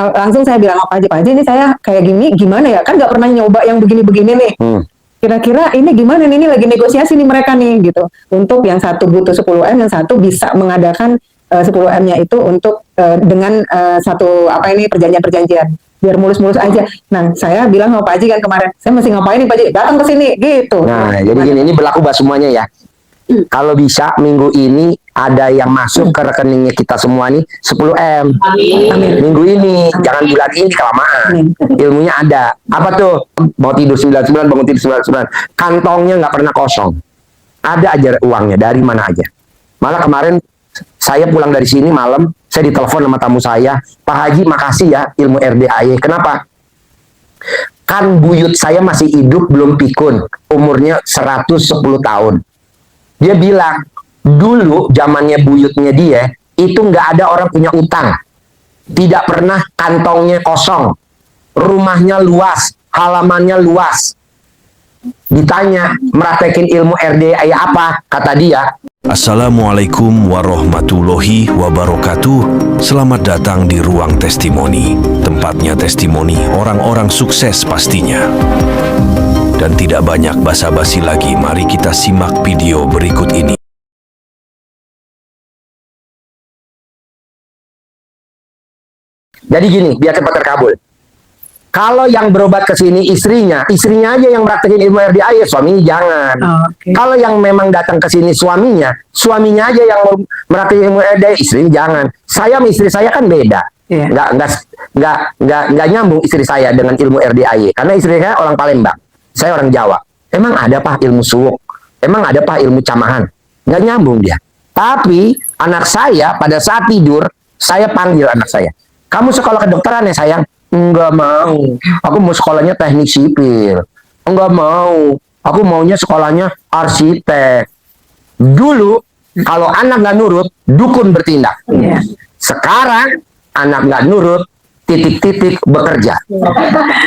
langsung saya bilang apa aja, Pak Haji ini saya kayak gini gimana ya, kan nggak pernah nyoba yang begini-begini nih. Kira-kira ini gimana nih, ini lagi negosiasi nih mereka nih gitu. Untuk yang satu butuh 10M, yang satu bisa mengadakan 10M-nya itu untuk dengan satu apa ini perjanjian-perjanjian biar mulus-mulus aja. Nah, saya bilang sama Pak Haji kan kemarin, saya masih ngapain nih Pak Haji? Datang ke sini gitu. Nah, jadi gini, ini berlaku buat semuanya ya. Kalau bisa minggu ini ada yang masuk ke rekeningnya kita semua nih 10M. Amin. Minggu ini, jangan bulan ini kelamaan. Ilmunya ada. Apa tuh? Mau tidur 99, bangun tidur 99. Kantongnya nggak pernah kosong. Ada aja uangnya, dari mana aja. Malah kemarin saya pulang dari sini malam, saya ditelepon sama tamu saya, Pak Haji makasih ya ilmu RDAY. Kenapa? Kan buyut saya masih hidup, belum pikun. Umurnya 110 tahun. Dia bilang, dulu zamannya buyutnya dia, itu nggak ada orang punya utang. Tidak pernah kantongnya kosong. Rumahnya luas, halamannya luas. Ditanya, meratekin ilmu RDAY apa? Kata dia, Assalamualaikum warahmatullahi wabarakatuh. Selamat datang di Ruang Testimoni. Tempatnya testimoni orang-orang sukses pastinya. Dan tidak banyak basa-basi lagi, mari kita simak video berikut ini. jadi gini, biar cepat terkabul. Kalau yang berobat ke sini istrinya aja yang praktekin ilmu RDAY, suaminya jangan. Kalau yang memang datang ke sini suaminya aja yang praktekin ilmu RDAY, istrinya jangan. Saya sama istri saya kan beda. Nggak nyambung istri saya dengan ilmu RDAY. Karena istri saya orang Palembang, saya orang Jawa. Emang ada Pak ilmu suwuk? Emang ada Pak ilmu camahan? Nggak nyambung dia. Tapi anak saya pada saat tidur, saya panggil anak saya. Kamu sekolah kedokteran ya sayang? Enggak mau. Aku mau sekolahnya teknik sipil. Enggak mau. Aku maunya sekolahnya arsitek. Dulu, kalau anak nggak nurut, dukun bertindak. Sekarang, anak nggak nurut, titik-titik bekerja.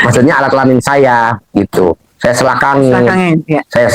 Maksudnya alat kelamin saya, gitu. Saya selakangin. Saya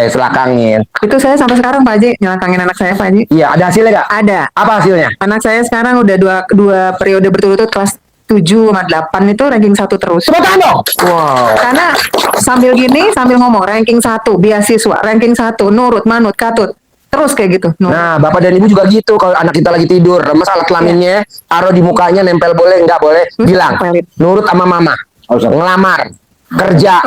selakangin. Itu saya sampai sekarang Pak Haji nyelakangin anak saya Pak Haji. Iya, ada hasilnya nggak? Ada. Apa hasilnya? Anak saya sekarang udah dua periode berturut-turut kelas 7 sama 8 itu ranking 1 terus. Tepuk tangan dong. Wow. Karena sambil gini, sambil ngomong ranking 1, beasiswa, ranking 1, nurut, manut, katut. Terus kayak gitu. Nurut. Nah, bapak dan ibu juga gitu. Kalau anak kita lagi tidur, remes alat kelaminnya, taruh di mukanya, nempel boleh, nggak boleh. Bilang, nurut sama mama. Ngelamar, kerja,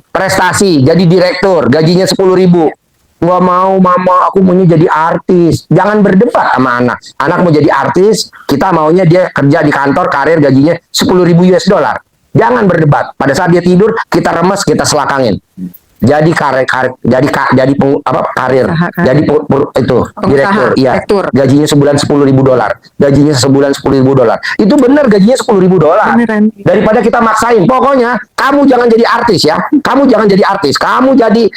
prestasi, jadi direktur, gajinya 10.000. Nggak mau mama, aku maunya jadi artis. Jangan berdebat sama anak. Anak mau jadi artis, kita maunya dia kerja di kantor, karir gajinya 10.000 US dollar. Jangan berdebat. Pada saat dia tidur, kita remes, kita selakangin. Jadi karir, jadi itu direktur, iya. Gajinya sebulan 10.000 dolar. Gajinya sebulan 10.000 dolar. Itu benar gajinya 10.000 dolar. Daripada kita maksain. Pokoknya kamu jangan jadi artis ya. Kamu jangan jadi artis. Kamu jadi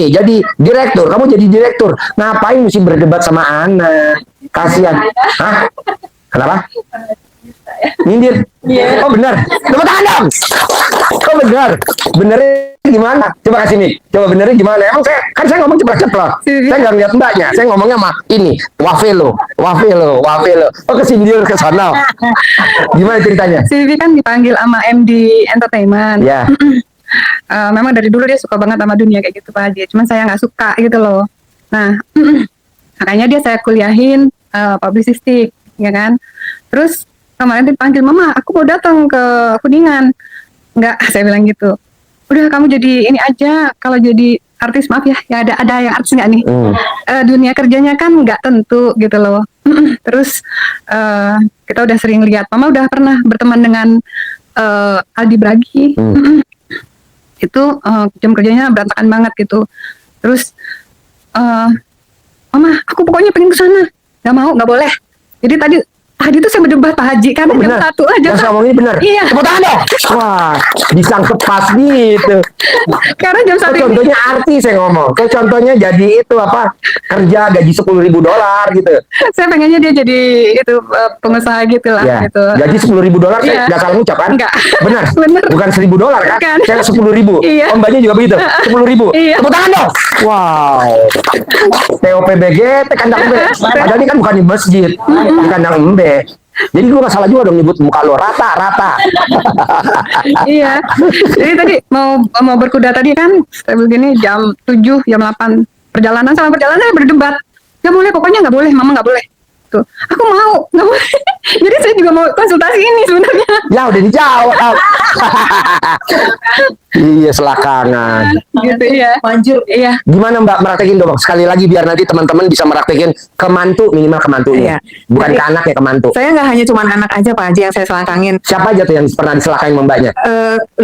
jadi direktur. Kamu jadi direktur. Ngapain mesti berdebat sama anak? Kasihan. Hah? Kenapa? Nyindir. Oh benar. Tepuk tangan dong. Oh benar. Benernya gimana? Coba kasih nih. Coba benernya gimana? Emang saya ngomong cepet-cepet. Saya nggak lihat mbaknya. Saya ngomongnya mah ini. Wafelo. Oh kesindir ke sana. Gimana ceritanya? Si Vivi kan dipanggil sama MD Entertainment. Ya. Memang dari dulu dia suka banget sama dunia kayak gitu Pak Haji. Cuman saya nggak suka gitu loh. Nah, makanya dia saya kuliahin publicistik, ya kan. Terus kemarin dipanggil, Mama, aku mau datang ke Kuningan. Enggak, saya bilang gitu. Udah kamu jadi ini aja, kalau jadi artis maaf ya ada yang artis nggak nih? Dunia kerjanya kan nggak tentu gitu loh. Terus kita udah sering lihat, Mama udah pernah berteman dengan Aldi Bragi. Itu jam kerjanya berantakan banget gitu. Terus Mama, aku pokoknya pengen ke sana. Nggak mau, nggak boleh. Jadi tadi tadi tuh saya berdebat Pak Haji karena jam Benar. 1 aja. Yang saya ngomongin benar. Iya. Tepuk tangan dong. Wah, disangkep pas gitu. Karena jam 1 ini Contohnya artis saya ngomong. Kayak contohnya jadi itu apa? Kerja gaji $10.000 gitu. saya pengennya dia jadi itu pengusaha gitu lah Ya. gitu. Gaji $10.000 saya Iya. nggak salah ngucap kan? Enggak. Benar. Benar. Bukan $1.000 kan? Bukan. Saya 10.000. Iya. Om Mbaknya juga begitu. 10.000. Iya. Tepuk tangan dong. Wow. TOPBG, kandang embe. Padahal ini kan bukan di masjid, di kandang embe. Jadi gue nggak salah juga dong nyebut muka lo rata. Iya. Jadi tadi mau berkuda tadi kan saya begini jam 7, jam 8 perjalanan sama perjalanan saya berdebat. Nggak boleh, pokoknya nggak boleh, mama nggak boleh. Tuh, aku mau, nggak boleh. Jadi saya juga mau konsultasi ini sebenarnya. Ya udah dijawab. Iya selakangan. Gitu ya. Manjur. Iya. Gimana Mbak meraktekin dong? Sekali lagi biar nanti teman-teman bisa meraktekin ke mantu, minimal ke mantunya. Iya. Bukan Jadi- ke anak ya, ke mantu. Saya nggak hanya cuma anak aja Pak Haji yang saya selangkangin. Siapa aja tuh yang pernah diselakain sama Mbaknya?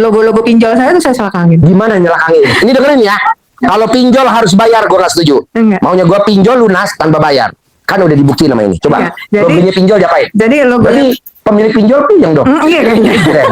Logo-logo pinjol saya tuh saya selangkangin. Gimana nyelakangin? Ini dengerin ya. Kalau pinjol harus bayar, gue gak setuju. Enggak. Maunya gue pinjol lunas tanpa bayar. Kan udah dibuktiin sama ini. Coba, Iya. Jadi- logonya pinjol diapain? Jadi Berarti pemilik pinjol pinjang dong. Iya kayaknya. Keren.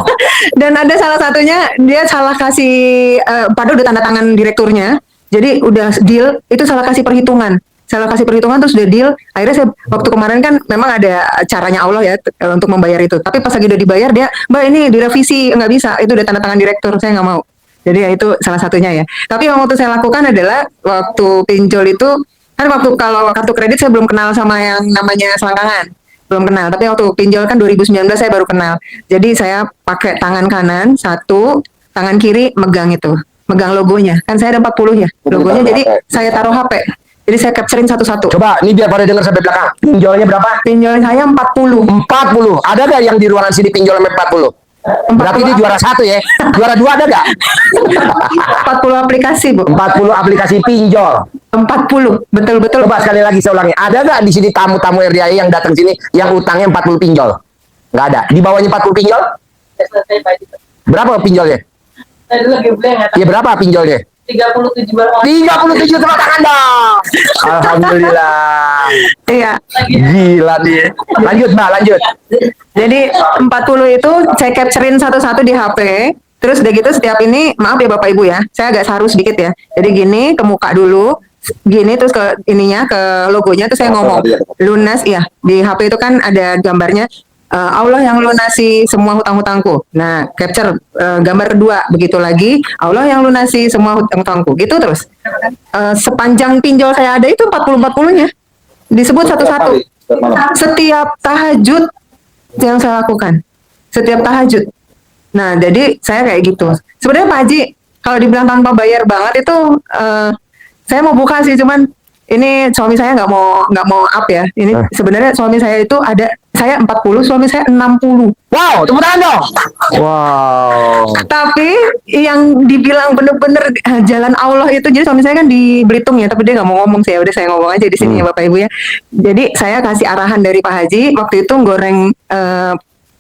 Dan ada salah satunya dia salah kasih padahal udah tanda tangan direkturnya. Jadi udah deal itu salah kasih perhitungan. Salah kasih perhitungan terus udah deal. Akhirnya saya waktu kemarin kan memang ada caranya Allah ya untuk membayar itu. Tapi pas lagi udah dibayar dia, "Mbak ini direvisi nggak bisa. Itu udah tanda tangan direktur, saya nggak mau." Jadi ya itu salah satunya ya. Tapi yang waktu saya lakukan adalah waktu pinjol itu kan waktu kalau kartu kredit saya belum kenal sama yang namanya selangkangan. Belum kenal, tapi waktu pinjol kan 2019 saya baru kenal. Jadi saya pakai tangan kanan satu, tangan kiri megang itu, megang logonya. Kan saya ada 40 ya logonya, jadi saya taruh HP. Jadi saya capturein satu-satu. Coba, ini biar pada denger sampai belakang. Pinjolnya berapa? Pinjol saya 40. 40. Ada gak yang di ruangan sini pinjol sampai 40? Berarti dia juara 1 ya. Juara 2 ada gak? 40 aplikasi, Bu. 40 aplikasi pinjol. 40. Betul-betul. Coba sekali lagi saya ulangi. Ada gak di sini tamu-tamu RDI yang datang sini yang utangnya 40 pinjol? Gak ada. Di bawahnya 40 pinjol? Berapa pinjolnya? Saya dulu lagi beli nggak tahu. Ya berapa pinjolnya? 37 baru 37 tepuk tangan dong. Alhamdulillah. Iya. Gila nih. Lanjut Mbak, lanjut. Jadi 40 itu saya capturein satu-satu di HP. Terus udah gitu setiap ini, maaf ya Bapak Ibu ya, saya agak saru sedikit ya. Jadi gini ke muka dulu, gini terus ke ininya, ke logonya, terus saya ngomong lunas, ya di HP itu kan ada gambarnya Allah yang lunasi semua hutang-hutangku. Nah, capture gambar kedua, begitu lagi Allah yang lunasi semua hutang-hutangku. Gitu terus. Sepanjang pinjol saya ada itu 40-40-nya. Disebut satu-satu. Setiap tahajud yang saya lakukan. Setiap tahajud. Nah, jadi saya kayak gitu. Sebenarnya Pak Haji, kalau dibilang tanpa bayar banget itu, saya mau buka sih, cuman ini suami saya nggak mau up ya. Ini sebenarnya suami saya itu ada, saya 40, suami saya 60. Wow, tepuk tangan dong. Wow. Tapi yang dibilang bener-bener jalan Allah itu, jadi suami saya kan di Belitung ya, tapi dia nggak mau ngomong sih, ya udah saya ngomong aja di sini ya Bapak Ibu ya. Jadi saya kasih arahan dari Pak Haji waktu itu goreng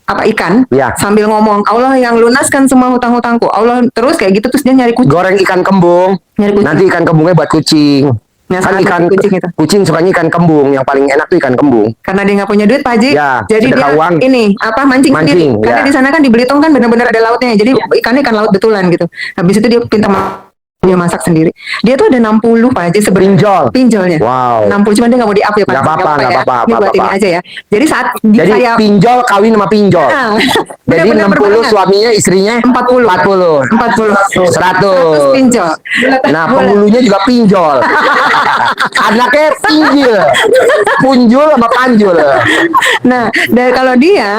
ikan, Ya. sambil ngomong Allah yang lunaskan semua hutang-hutangku. Allah terus kayak gitu, terus dia nyari kucing. Goreng ikan kembung. Nyari kucing. Nanti ikan kembungnya buat kucing. Nah, Kan sangat ikan kucing itu. kucing sukanya ikan kembung. Yang paling enak tuh ikan kembung. Karena dia nggak punya duit Pak Haji, Ya, jadi sedekah dia uang. ini mancing sendiri. Mancing, Karena ya. di sana kan di Belitung kan benar-benar ada lautnya, jadi ikannya ikan laut betulan gitu. Habis itu dia pintar dia masak sendiri. Dia tuh ada 60 Pak Haji sebenarnya. Pinjol. Pinjolnya. Wow. 60, cuman dia nggak mau di up ya Pak. Nggak apa-apa, nggak ya. apa-apa, Ini buat apa-apa. ini aja ya. Jadi saat Jadi saya pinjol kawin sama pinjol. Nah, Jadi benar-benar 60 berbarengan. suaminya, istrinya 40. 40. 100 100. pinjol. Nah, penghulunya juga pinjol. Anaknya pinjil. Punjul sama panjul. Nah, dan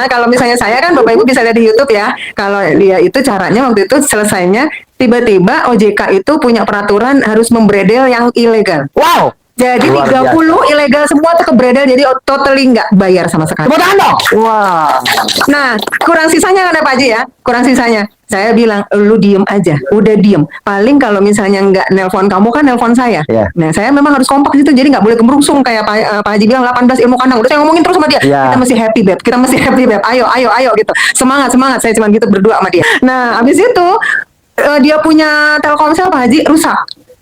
kalau misalnya saya kan Bapak Ibu bisa lihat di YouTube ya. Kalau dia itu caranya waktu itu selesainya tiba-tiba OJK itu punya peraturan harus membredel yang ilegal. Wow. Jadi Luar 30 ilegal semua tuh kebredel, jadi totally nggak bayar sama sekali. Tepuk tangan dong. Wah. Nah, kurang sisanya kan ya Pak Haji ya? Kurang sisanya. Saya bilang, lu diem aja, udah diem. Paling kalau misalnya nggak nelpon kamu kan nelpon saya. Iya. Nah, saya memang harus kompak di situ, jadi nggak boleh gemerungsung kayak Pak Haji bilang 18 ilmu kandang. Udah saya ngomongin terus sama dia. Iya. Kita mesti happy beb, kita mesti happy beb. Ayo, ayo, ayo gitu. Semangat, semangat. Saya cuma gitu berdua sama dia. Nah, habis itu dia punya Telkomsel Pak Haji rusak.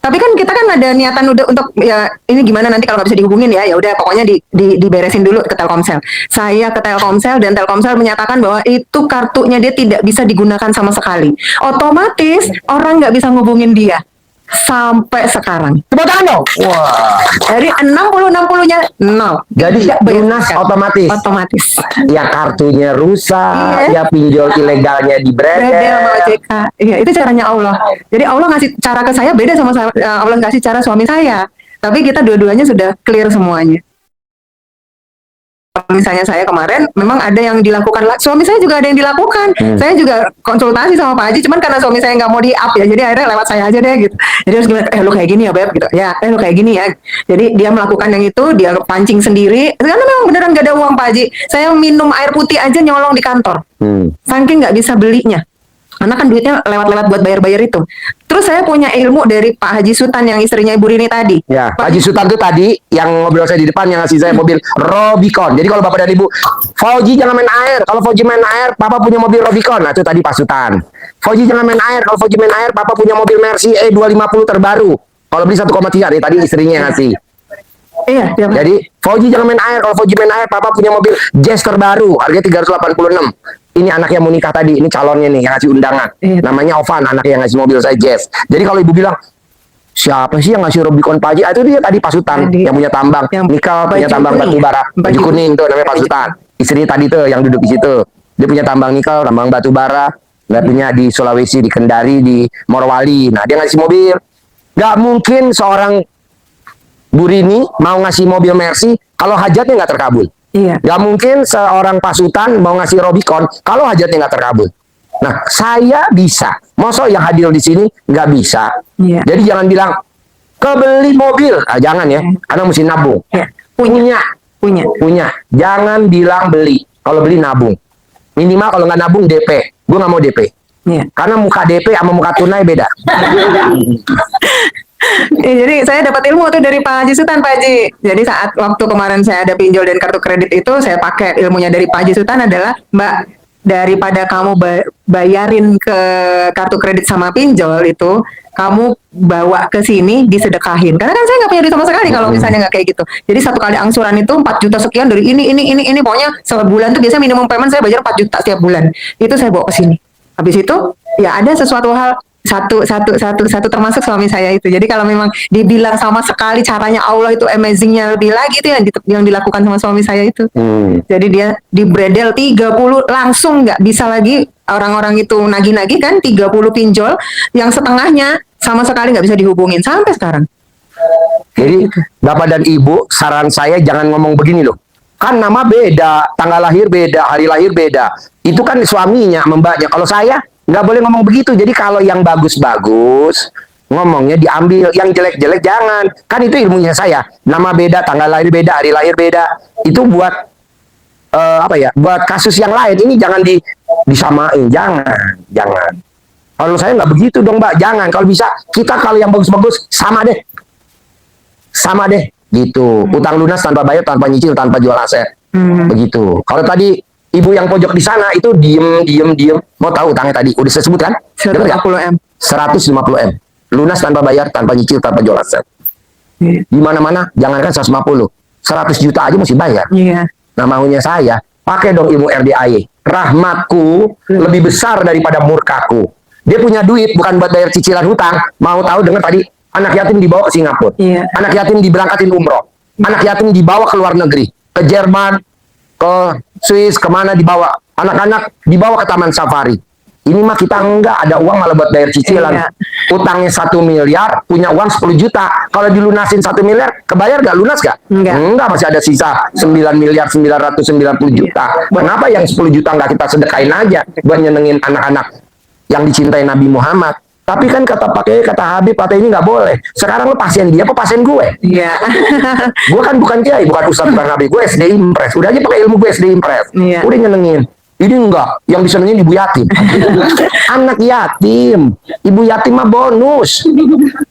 Tapi kan kita kan ada niatan udah untuk ya ini gimana nanti kalau nggak bisa dihubungin ya udah pokoknya diberesin dulu ke Telkomsel. Saya ke Telkomsel dan Telkomsel menyatakan bahwa itu kartunya dia tidak bisa digunakan sama sekali. Otomatis orang nggak bisa ngubungin dia sampai sekarang. Tepuk tangan dong. Wah. Dari 60-60-nya nol. Jadi Tidak bayar lunas zakat. otomatis. Otomatis. Ya kartunya rusak, ya pinjol ilegalnya Beda sama dibredel. OJK. Iya, itu caranya Allah. Jadi Allah ngasih cara ke saya beda sama Allah ngasih cara suami saya. Tapi kita dua-duanya sudah clear semuanya. Misalnya saya kemarin memang ada yang dilakukan, suami saya juga ada yang dilakukan. Saya juga konsultasi sama Pak Haji, cuman karena suami saya nggak mau di-up ya, jadi akhirnya lewat saya aja deh gitu. Jadi harus gimana? Lu kayak gini ya Beb gitu. Ya, lu kayak gini ya. Jadi dia melakukan yang itu, dia pancing sendiri. Karena memang beneran nggak ada uang Pak Haji. Saya minum air putih aja nyolong di kantor. Saking nggak bisa belinya. Karena kan duitnya lewat-lewat buat bayar-bayar itu. Terus saya punya ilmu dari Pak Haji Sultan yang istrinya Ibu Rini tadi. Ya, Pak Haji Sultan itu tadi yang ngobrol saya di depan yang ngasih saya mobil Robicon. Jadi kalau Bapak dan Ibu, Fauji jangan main air. Kalau Fauji main air, Papa punya mobil Robicon. Nah, itu tadi Pak Sultan. Fauji jangan main air. Kalau Fauji main air, Papa punya mobil Mercy E250 terbaru. Kalau beli 1,3 nih, tadi istrinya yang ngasih. Iya, dia Jadi Fauji jangan main air. Kalau Fauji main air, Papa punya mobil Jazz terbaru. Harganya 386. Ini anak yang mau nikah tadi. Ini calonnya nih yang ngasih undangan. Namanya Ovan, anak yang ngasih mobil saya Jazz. Jadi kalau ibu bilang, siapa sih yang ngasih Robicon Pak Haji? Itu dia tadi Pak Sultan Tadi. yang punya tambang. Yang Nikel punya baju tambang kuning batu ya? bara. Baju Baju kuning tuh namanya Pak Sultan. Istrinya tadi tuh yang duduk di situ. Dia punya tambang nikel, tambang batu bara. Dia punya di Sulawesi, di Kendari, di Morowali. Nah, dia ngasih mobil. Gak mungkin seorang Bu Rini mau ngasih mobil Mercy kalau hajatnya nggak terkabul. Iya. Gak mungkin seorang Pak Sultan mau ngasih Robicon kalau hajatnya nggak terkabul. Nah, saya bisa. Masa yang hadir di sini nggak bisa? Iya. Jadi jangan bilang kebeli mobil. Ah, jangan ya, karena mesti nabung. Iya. Punya. Jangan bilang beli. Kalau beli nabung. Minimal kalau nggak nabung DP. Gue nggak mau DP. Iya. Karena muka DP sama muka tunai beda. Jadi saya dapat ilmu tuh dari Pak Haji Sultan, Pak Haji. Jadi saat waktu kemarin saya ada pinjol dan kartu kredit itu, saya pakai ilmunya dari Pak Haji Sultan adalah, Mbak, daripada kamu bayarin ke kartu kredit sama pinjol itu, kamu bawa ke sini disedekahin. Karena kan saya nggak punya duit sama sekali kalau misalnya nggak kayak gitu. Jadi satu kali angsuran itu 4 juta sekian dari ini. Pokoknya sebulan tuh biasanya minimum payment saya bayar 4 juta setiap bulan. Itu saya bawa ke sini. Habis itu ya ada sesuatu hal satu termasuk suami saya itu. Jadi kalau memang dibilang sama sekali caranya Allah itu amazingnya lebih lagi itu yang dilakukan sama suami saya itu. Jadi dia di bredel 30 langsung nggak bisa lagi orang-orang itu nagih-nagih kan 30 pinjol yang setengahnya sama sekali nggak bisa dihubungin sampai sekarang. Jadi Bapak dan Ibu, saran saya jangan ngomong begini loh. Kan nama beda, tanggal lahir beda, hari lahir beda. Itu kan suaminya, mbaknya. Kalau saya nggak boleh ngomong begitu. Jadi kalau yang bagus-bagus ngomongnya diambil, yang jelek-jelek jangan. Kan itu ilmunya saya. Nama beda, tanggal lahir beda, hari lahir beda. Itu buat buat kasus yang lain. Ini jangan disamain, jangan. Kalau saya nggak begitu dong, Mbak. Jangan. Kalau bisa kita kalau yang bagus-bagus sama deh, gitu. Utang lunas tanpa bayar, tanpa nyicil, tanpa jual aset, begitu. Kalau tadi ibu yang pojok di sana itu diem. Mau tahu utangnya tadi? Udah saya sebut kan? 150 M. 150 M. Lunas tanpa bayar, tanpa nyicil, tanpa jual aset. Di mana-mana, jangankan 150. 100 juta aja mesti bayar. Iya. Nah, maunya saya, pakai dong ilmu RDAY. Rahmatku lebih besar daripada murkaku. Dia punya duit, bukan buat bayar cicilan hutang. Mau tahu dengan tadi, anak yatim dibawa ke Singapura. Iya. Anak yatim diberangkatin umroh. Anak yatim dibawa ke luar negeri. Ke Jerman, ke Swiss, kemana dibawa. Anak-anak dibawa ke taman safari. Ini mah kita enggak ada uang malah buat bayar cicilan. Iya. Utangnya 1 miliar, punya uang 10 juta. Kalau dilunasin 1 miliar, kebayar gak? Lunas gak? Enggak. Masih ada sisa 9 miliar 990 juta. Kenapa yang 10 juta nggak kita sedekain aja buat nyenengin anak-anak yang dicintai Nabi Muhammad? Tapi kan kata Habib, kata ini nggak boleh. Sekarang lo pasien dia apa pasien gue? Iya. Gue kan bukan kiai, bukan ustadz, bukan Habib. Gue SD Impres. Udah aja pakai ilmu gue SD Impres. Iya. Udah nyenengin. Ini enggak, yang bisa nyenengin ibu yatim. Anak yatim. Ibu yatim mah bonus.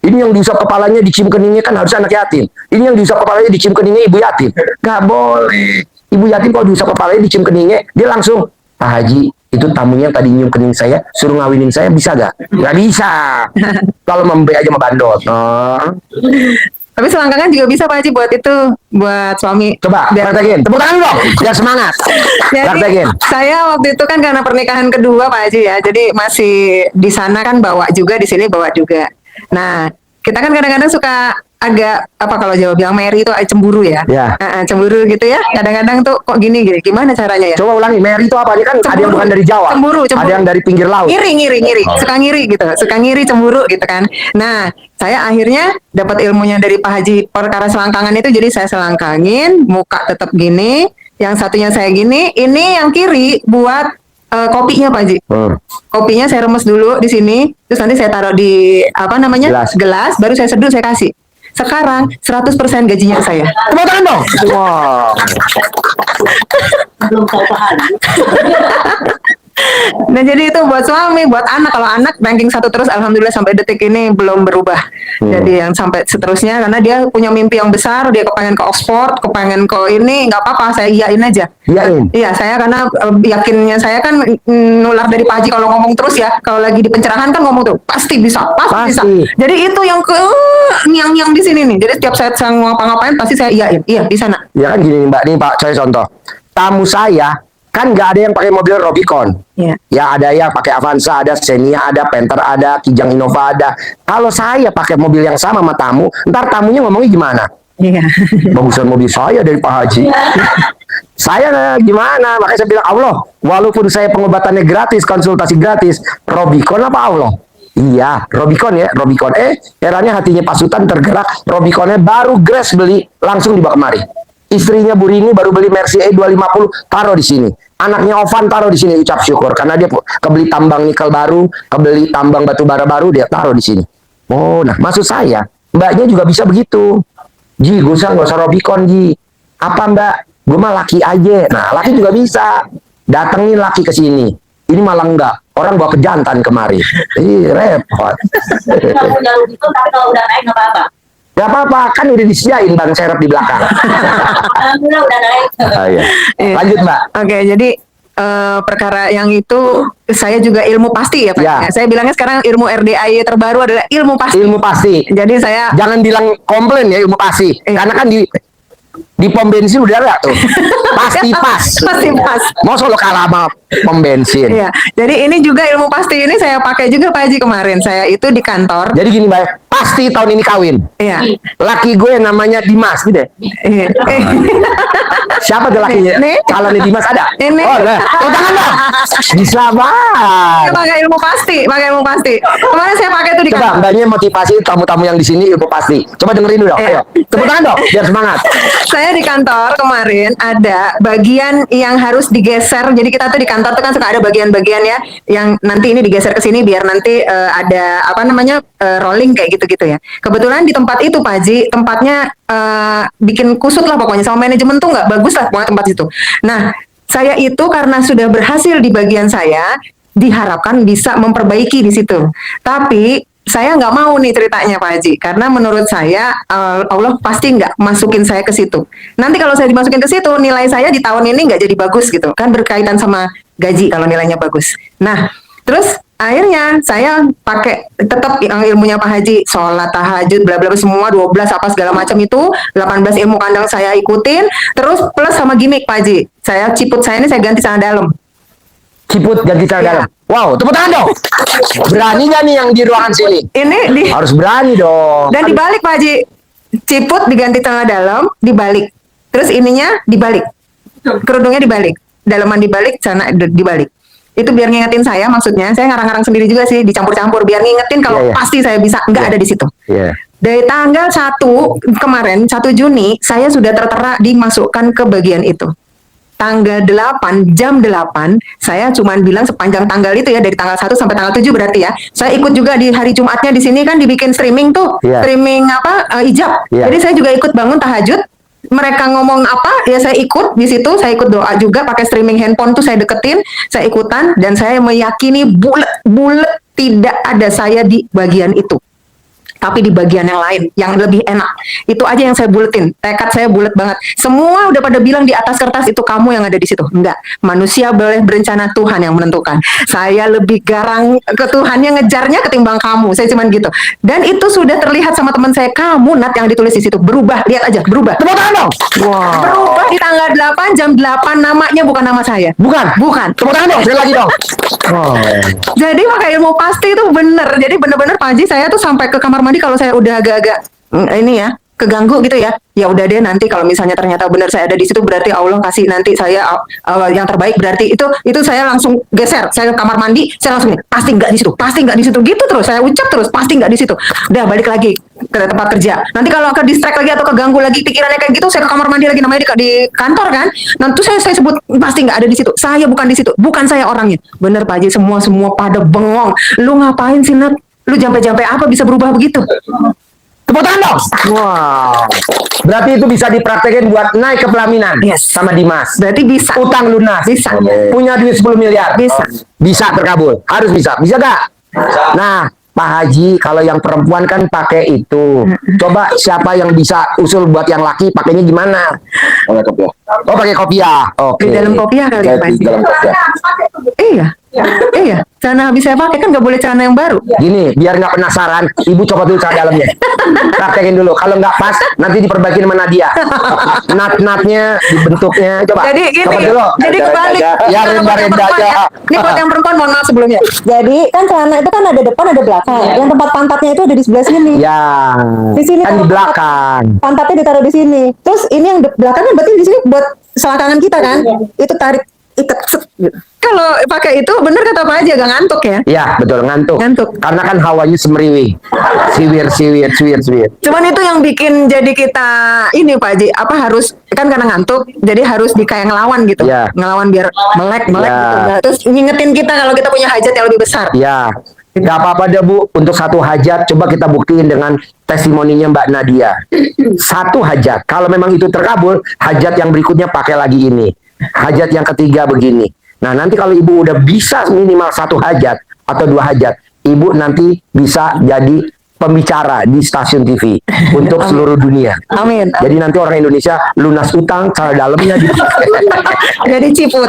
Ini yang diusap kepalanya, dicium keningnya kan harus anak yatim. Ini yang diusap kepalanya, dicium keningnya ibu yatim. Nggak boleh. Ibu yatim kalau diusap kepalanya, dicium keningnya, dia langsung, Pak Haji, Itu tamunya yang tadi nyium kening saya, suruh ngawinin saya, bisa gak? Gak bisa. Kalau memberi aja sama bandot. Oh. Tapi selangkangan juga bisa Pak Haji buat itu, buat suami. Coba, praktekin. Tepuk tangan dong, biar semangat. Jadi Praktekin. saya waktu itu kan karena pernikahan kedua Pak Haji ya, jadi masih di sana kan bawa juga, di sini bawa juga. Nah, kita kan kadang-kadang suka agak apa kalau Jawa bilang Mary itu cemburu ya. Ya. Cemburu gitu ya. Kadang-kadang tuh kok gini gimana caranya ya? Coba ulangi, Mary itu apa? Ini kan ada yang bukan dari Jawa. Cemburu. Ada yang dari pinggir laut. Ngiri. Oh. Suka ngiri gitu. Suka ngiri, cemburu gitu kan. Nah, saya akhirnya dapat ilmunya dari Pak Haji perkara selangkangan itu, jadi saya selangkangin, muka tetap gini, yang satunya saya gini, ini yang kiri buat kopinya Pak Haji. Kopinya saya remes dulu di sini, terus nanti saya taruh di gelas, baru saya seduh, saya kasih. Sekarang 100% gajinya saya. Tepuk tangan dong. Wow. Belum tahu paham. Nah jadi itu buat suami, buat anak. Kalau anak ranking 1 terus, alhamdulillah sampai detik ini belum berubah. Jadi yang sampai seterusnya, karena dia punya mimpi yang besar, dia kepengen ke Oxford, kepengen ke ini, nggak apa-apa, saya iyain aja. Iyain? Iya, saya karena yakinnya saya kan nular dari Pak Haji kalau ngomong terus ya, kalau lagi di pencerahan kan ngomong tuh, pasti bisa. Jadi itu yang yang di sini nih. Jadi setiap saya ngapa-ngapain pasti saya iyain. Iya, di sana. Ya kan gini Mbak, nih Pak, saya contoh. Tamu saya kan nggak ada yang pakai mobil Rubicon. Iya. Ya ada yang pakai Avanza, ada Xenia, ada Panther, ada Kijang Innova, ada. Kalau saya pakai mobil yang sama sama tamu, ntar tamunya ngomongnya gimana? Iya. Bagusan mobil saya dari Pak Haji. Saya gimana? Makanya saya bilang, Allah, walaupun saya pengobatannya gratis, konsultasi gratis, Rubicon apa Allah? Iya, Rubicon ya, Rubicon. Herannya hatinya Pak Sultan tergerak, Rubiconnya baru Grace beli, langsung dibawa kemari. Istrinya Bu Rini baru beli Mercy E250, taruh di sini. Anaknya Ovan taruh di sini, ucap syukur karena dia kebeli tambang nikel baru, kebeli tambang batu bara baru, dia taruh di sini. Oh, nah maksud saya, Mbaknya juga bisa begitu. Ji, gak usah Rubicon, Ji. Apa Mbak? Gue mah laki aja. Nah, laki juga bisa. Datengin laki ke sini. Ini malah enggak. Orang bawa pejantan kemari. Repot. Nggak punya Rubicon, tapi kalau udah naik nggak apa-apa. Gak apa-apa, kan udah disediain ban serep di belakang. Alhamdulillah udah naik. Iya. Lanjut Mbak. Oke, jadi perkara yang itu saya juga ilmu pasti ya Pak. Ya. Saya bilangnya sekarang ilmu RDAI terbaru adalah ilmu pasti. Ilmu pasti. Jadi saya Jangan bilang komplain ya, ilmu pasti. Karena kan di pom bensin udah ada tuh. Pasti pas. Pasti pas. Masa lo kalah sama pom bensin. Iya. Jadi ini juga ilmu pasti ini saya pakai juga Pak Haji kemarin. Saya itu di kantor. Jadi gini Mbak, pasti tahun ini kawin. Iya. Laki gue namanya Dimas gitu deh. Iya. Siapa tuh lakinya? Nih. Calonnya Dimas ada? Ini. Oh, nah. Oh, jangan dong. Bisa banget. Saya pakai ilmu pasti. Kemarin saya pakai itu di Coba kantor. Mbaknya motivasi tamu-tamu yang di sini ilmu pasti. Coba dengerin dulu dong. Iya. Ayo. Tepuk tangan dong biar semangat. Saya di kantor kemarin ada bagian yang harus digeser. Jadi kita tuh di kantor tuh kan suka ada bagian-bagian ya yang nanti ini digeser ke sini biar nanti ada apa namanya rolling kayak gitu-gitu ya. Kebetulan di tempat itu Pak Haji, tempatnya bikin kusut lah pokoknya sama manajemen tuh nggak bagus lah pokoknya tempat itu. Nah, saya itu karena sudah berhasil di bagian saya, diharapkan bisa memperbaiki di situ. Tapi saya nggak mau nih ceritanya Pak Haji, karena menurut saya Allah pasti nggak masukin saya ke situ. Nanti kalau saya dimasukin ke situ, nilai saya di tahun ini nggak jadi bagus gitu, kan berkaitan sama gaji kalau nilainya bagus. Nah, terus akhirnya saya pakai tetap ilmunya Pak Haji, sholat tahajud, bla bla semua 12 apa segala macam itu, 18 ilmu kandang saya ikutin, terus plus sama gimmick Pak Haji. Saya ciput saya ini saya ganti celana dalam. Ciput ganti celana Iya. dalam. Wow, tepuk tangan dong. Berani gak nih yang di ruangan sini? Ini Harus berani dong. dan dibalik Pak Haji, ciput diganti celana dalam, dibalik, terus ininya dibalik, kerudungnya dibalik, dalaman dibalik, celana dibalik. Itu biar ngingetin saya, maksudnya saya ngarang-ngarang sendiri juga sih, dicampur-campur biar ngingetin kalau Iya, iya. pasti saya bisa, nggak ada di situ. Iya. Dari tanggal 1 kemarin, 1 Juni, saya sudah tertera dimasukkan ke bagian itu. Tanggal 8, jam 8, saya cuman bilang sepanjang tanggal itu ya, dari tanggal 1 sampai tanggal 7 berarti ya. Saya ikut juga di hari Jumatnya di sini kan dibikin streaming tuh, Iya. streaming ijab. Iya. Jadi saya juga ikut bangun tahajud. Mereka ngomong apa, ya saya ikut di situ, saya ikut doa juga pakai streaming handphone tuh saya deketin, saya ikutan dan saya meyakini bulet tidak ada saya di bagian itu. tapi di bagian yang lain, yang lebih enak. Itu aja yang saya buletin. Tekad saya bulat banget. Semua udah pada bilang di atas kertas itu kamu yang ada di situ. Enggak. Manusia boleh berencana, Tuhan yang menentukan. Saya lebih garang ke Tuhannya ngejarnya ketimbang kamu. Saya cuman gitu. Dan itu sudah terlihat sama teman saya. Kamu, Nat, yang ditulis di situ. Berubah. Lihat aja. Berubah. Tepuk tangan dong. Wow. Berubah di tanggal 8 jam 8 namanya bukan nama saya. Bukan. Bukan. Tepuk tangan dong. Sekali lagi dong. Wow. Jadi pakai ilmu pasti itu bener. Jadi bener-bener Pak Haji, saya tuh sampai ke kamar mandi kalau saya udah agak-agak ini ya, keganggu gitu ya. Ya udah deh, nanti kalau misalnya ternyata benar saya ada di situ, berarti Allah kasih nanti saya yang terbaik, berarti itu saya langsung geser. Saya ke kamar mandi, saya langsung pasti nggak di situ, pasti nggak di situ, gitu terus saya ucap terus, pasti nggak di situ. Udah balik lagi ke tempat kerja. Nanti kalau ke distract lagi atau keganggu lagi pikirannya kayak gitu, saya ke kamar mandi lagi, namanya di kantor kan. Nanti saya sebut pasti nggak ada di situ. Saya bukan di situ, bukan saya orangnya. Bener Pak Haji, semua pada bengong. Lu ngapain sih, Nat? Lu jampe-jampe apa bisa berubah begitu? Tepuk tangan dong. Wow. Berarti itu bisa dipraktekin buat naik ke pelaminan. Yes. Sama Dimas. Berarti bisa. Utang lunas. Bisa. Punya duit 10 miliar. Bisa. Bisa terkabul. Harus bisa. Bisa gak? Nah, Pak Haji, kalau yang perempuan kan pakai itu. Coba siapa yang bisa usul buat yang laki pakainya gimana? Pakai kopiah. Oh, pakai kopiah. Oke. Di dalam kopiah kali ya, Pak Haji? Di dalam kopiah. Iya. Iya. Celana habis saya pakai kan nggak boleh celana yang baru. Gini, biar nggak penasaran, ibu coba dulu celana dalamnya. Praktekin dulu. Kalau nggak pas, nanti diperbaiki sama Nadia. Nat-natnya, dibentuknya, coba. Jadi gini, Coba dulu. jadi kebalik. Ya, Kalau buat yang renda-renda perempuan aja. ya. Ini buat yang perempuan, mohon maaf sebelumnya. Jadi kan celana itu kan ada depan, ada belakang. Yang tempat pantatnya itu ada di sebelah sini. Ya, Di sini kan di tempat belakang. Pantatnya ditaruh di sini. Terus ini yang belakangnya berarti di sini buat selangkangan kita kan? Itu tarik ikat set, gitu. Kalau pakai itu bener kata Pak Haji, agak ngantuk ya. Ya, betul, ngantuk. Ngantuk. Karena kan hawanya semeriwing. Siwir. Cuman itu yang bikin jadi kita ini Pak Haji, apa harus kan karena ngantuk, jadi harus kayak ngelawan gitu, Ya. ngelawan biar melek Ya. gitu. Nah, terus ngingetin kita kalau kita punya hajat yang lebih besar. Ya, nggak apa-apa deh Bu. Untuk satu hajat, coba kita buktiin dengan testimoninya Mbak Nadia. Satu hajat, kalau memang itu terkabul, hajat yang berikutnya pakai lagi ini. Hajat yang ketiga begini. Nah, nanti kalau ibu udah bisa minimal satu hajat atau dua hajat, ibu nanti bisa jadi pembicara di stasiun TV untuk seluruh dunia. Amin. Jadi nanti orang Indonesia lunas utang, cara dalamnya dipakai. Jadi ciput.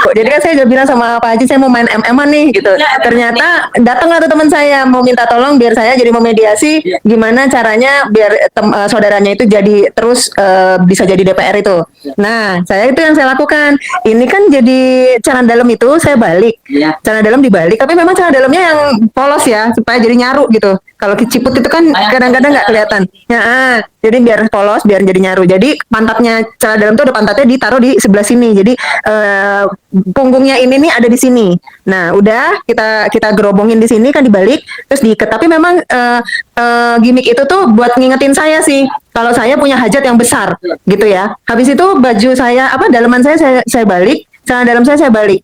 Jadi kan saya udah bilang sama Pak Haji, saya mau main MM-an nih gitu. Ternyata datanglah tuh teman saya mau minta tolong biar saya jadi memediasi gimana caranya biar saudaranya itu jadi terus bisa jadi DPR itu. Nah, saya itu yang saya lakukan. Ini kan jadi celana dalam itu saya balik. Celana dalam dibalik, tapi memang celana dalamnya yang polos ya supaya jadi nyaru gitu. Kalau ciput itu kan kadang-kadang nggak kelihatan. Ya, jadi biar polos, biar jadi nyaru. Jadi pantatnya celana dalam tuh ada pantatnya ditaruh di sebelah sini. Jadi punggungnya ini nih ada di sini. Nah, udah kita gerobongin di sini kan dibalik terus diikat. Tapi memang gimmick itu tuh buat ngingetin saya sih kalau saya punya hajat yang besar gitu ya. Habis itu baju saya dalaman saya balik, celana dalam saya balik.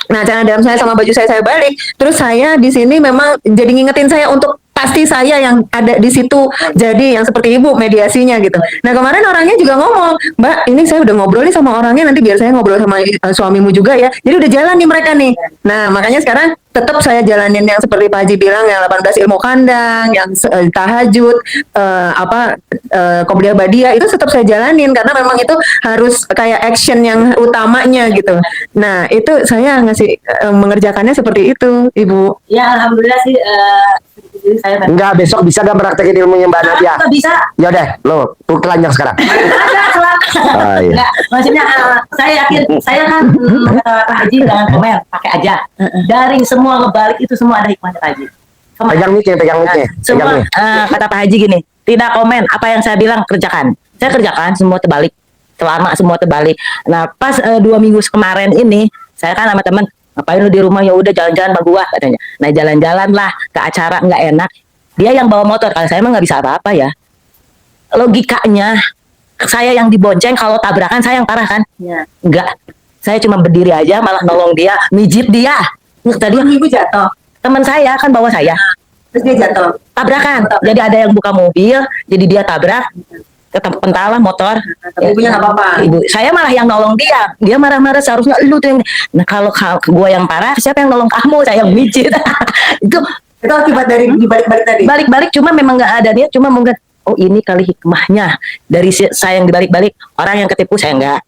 Nah, celana dalam saya sama baju saya balik. Terus saya di sini memang jadi ngingetin saya untuk pasti saya yang ada di situ jadi yang seperti ibu mediasinya gitu. Nah, kemarin orangnya juga ngomong, Mbak, ini saya udah ngobrol nih sama orangnya, nanti biar saya ngobrol sama suamimu juga ya. Jadi udah jalan nih mereka nih. Nah, makanya sekarang tetap saya jalanin yang seperti Pak Haji bilang, yang 18 ilmu kandang, yang tahajud, qobliyah badiah, itu tetap saya jalanin karena memang itu harus kayak action yang utamanya gitu. Nah, itu saya mengerjakannya seperti itu, Ibu. Ya, alhamdulillah sih. Saya Enggak, besok bisa gak praktekin ilmunya Mbak Nadia? nggak bisa. Ya deh, lo telanjang sekarang. Ah, iya. Nggak, maksudnya saya yakin, saya kan kata Pak Haji jangan komen, pakai aja. Dari semua ngebalik itu semua ada hikmahnya Pak Haji. Pegang mic-nya, pegang mic-nya. Semua kata Pak Haji gini, tidak komen, apa yang saya bilang kerjakan. Saya kerjakan semua terbalik, selama semua terbalik. Nah, pas 2 minggu kemarin ini, saya kan sama teman, ngapain lu di rumah, ya udah jalan-jalan sama gua katanya. Nah, jalan-jalan lah ke acara nggak enak. Dia yang bawa motor, kalau saya mah nggak bisa apa-apa ya. Logikanya saya yang dibonceng, kalau tabrakan saya yang parah kan? Ya. Enggak. Saya cuma berdiri aja malah nolong dia, mijit dia. Tadi Ibu jatuh, teman saya kan bawa saya. terus dia jatuh. Tabrakan. Jadi ada yang buka mobil, jadi dia tabrak. Pentala motor. Tapi ibunya nggak apa-apa. Ibu, saya malah yang nolong dia. Dia marah-marah, seharusnya lu tuh yang. Nah, kalau gua yang parah, siapa yang nolong kamu? Saya yang mijit. Itu Itu akibat dari dibalik-balik tadi. Balik-balik cuma memang nggak ada niat, cuma mungkin oh ini kali hikmahnya dari saya yang dibalik-balik, orang yang ketipu saya nggak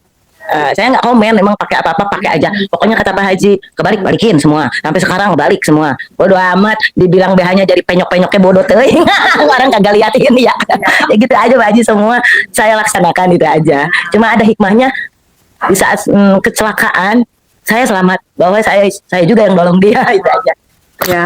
komen, memang pakai apa-apa pakai aja. Pokoknya kata Pak Haji, kebalik-balikin semua. Sampai sekarang balik semua. Bodoh amat, dibilang BH-nya jadi penyok-penyoknya bodoh teuing. Orang kagak liatin ya. Ya gitu aja Pak Haji, semua saya laksanakan itu aja. Cuma ada hikmahnya di saat kecelakaan saya selamat, bahwa saya juga yang nolong dia itu aja. Ya.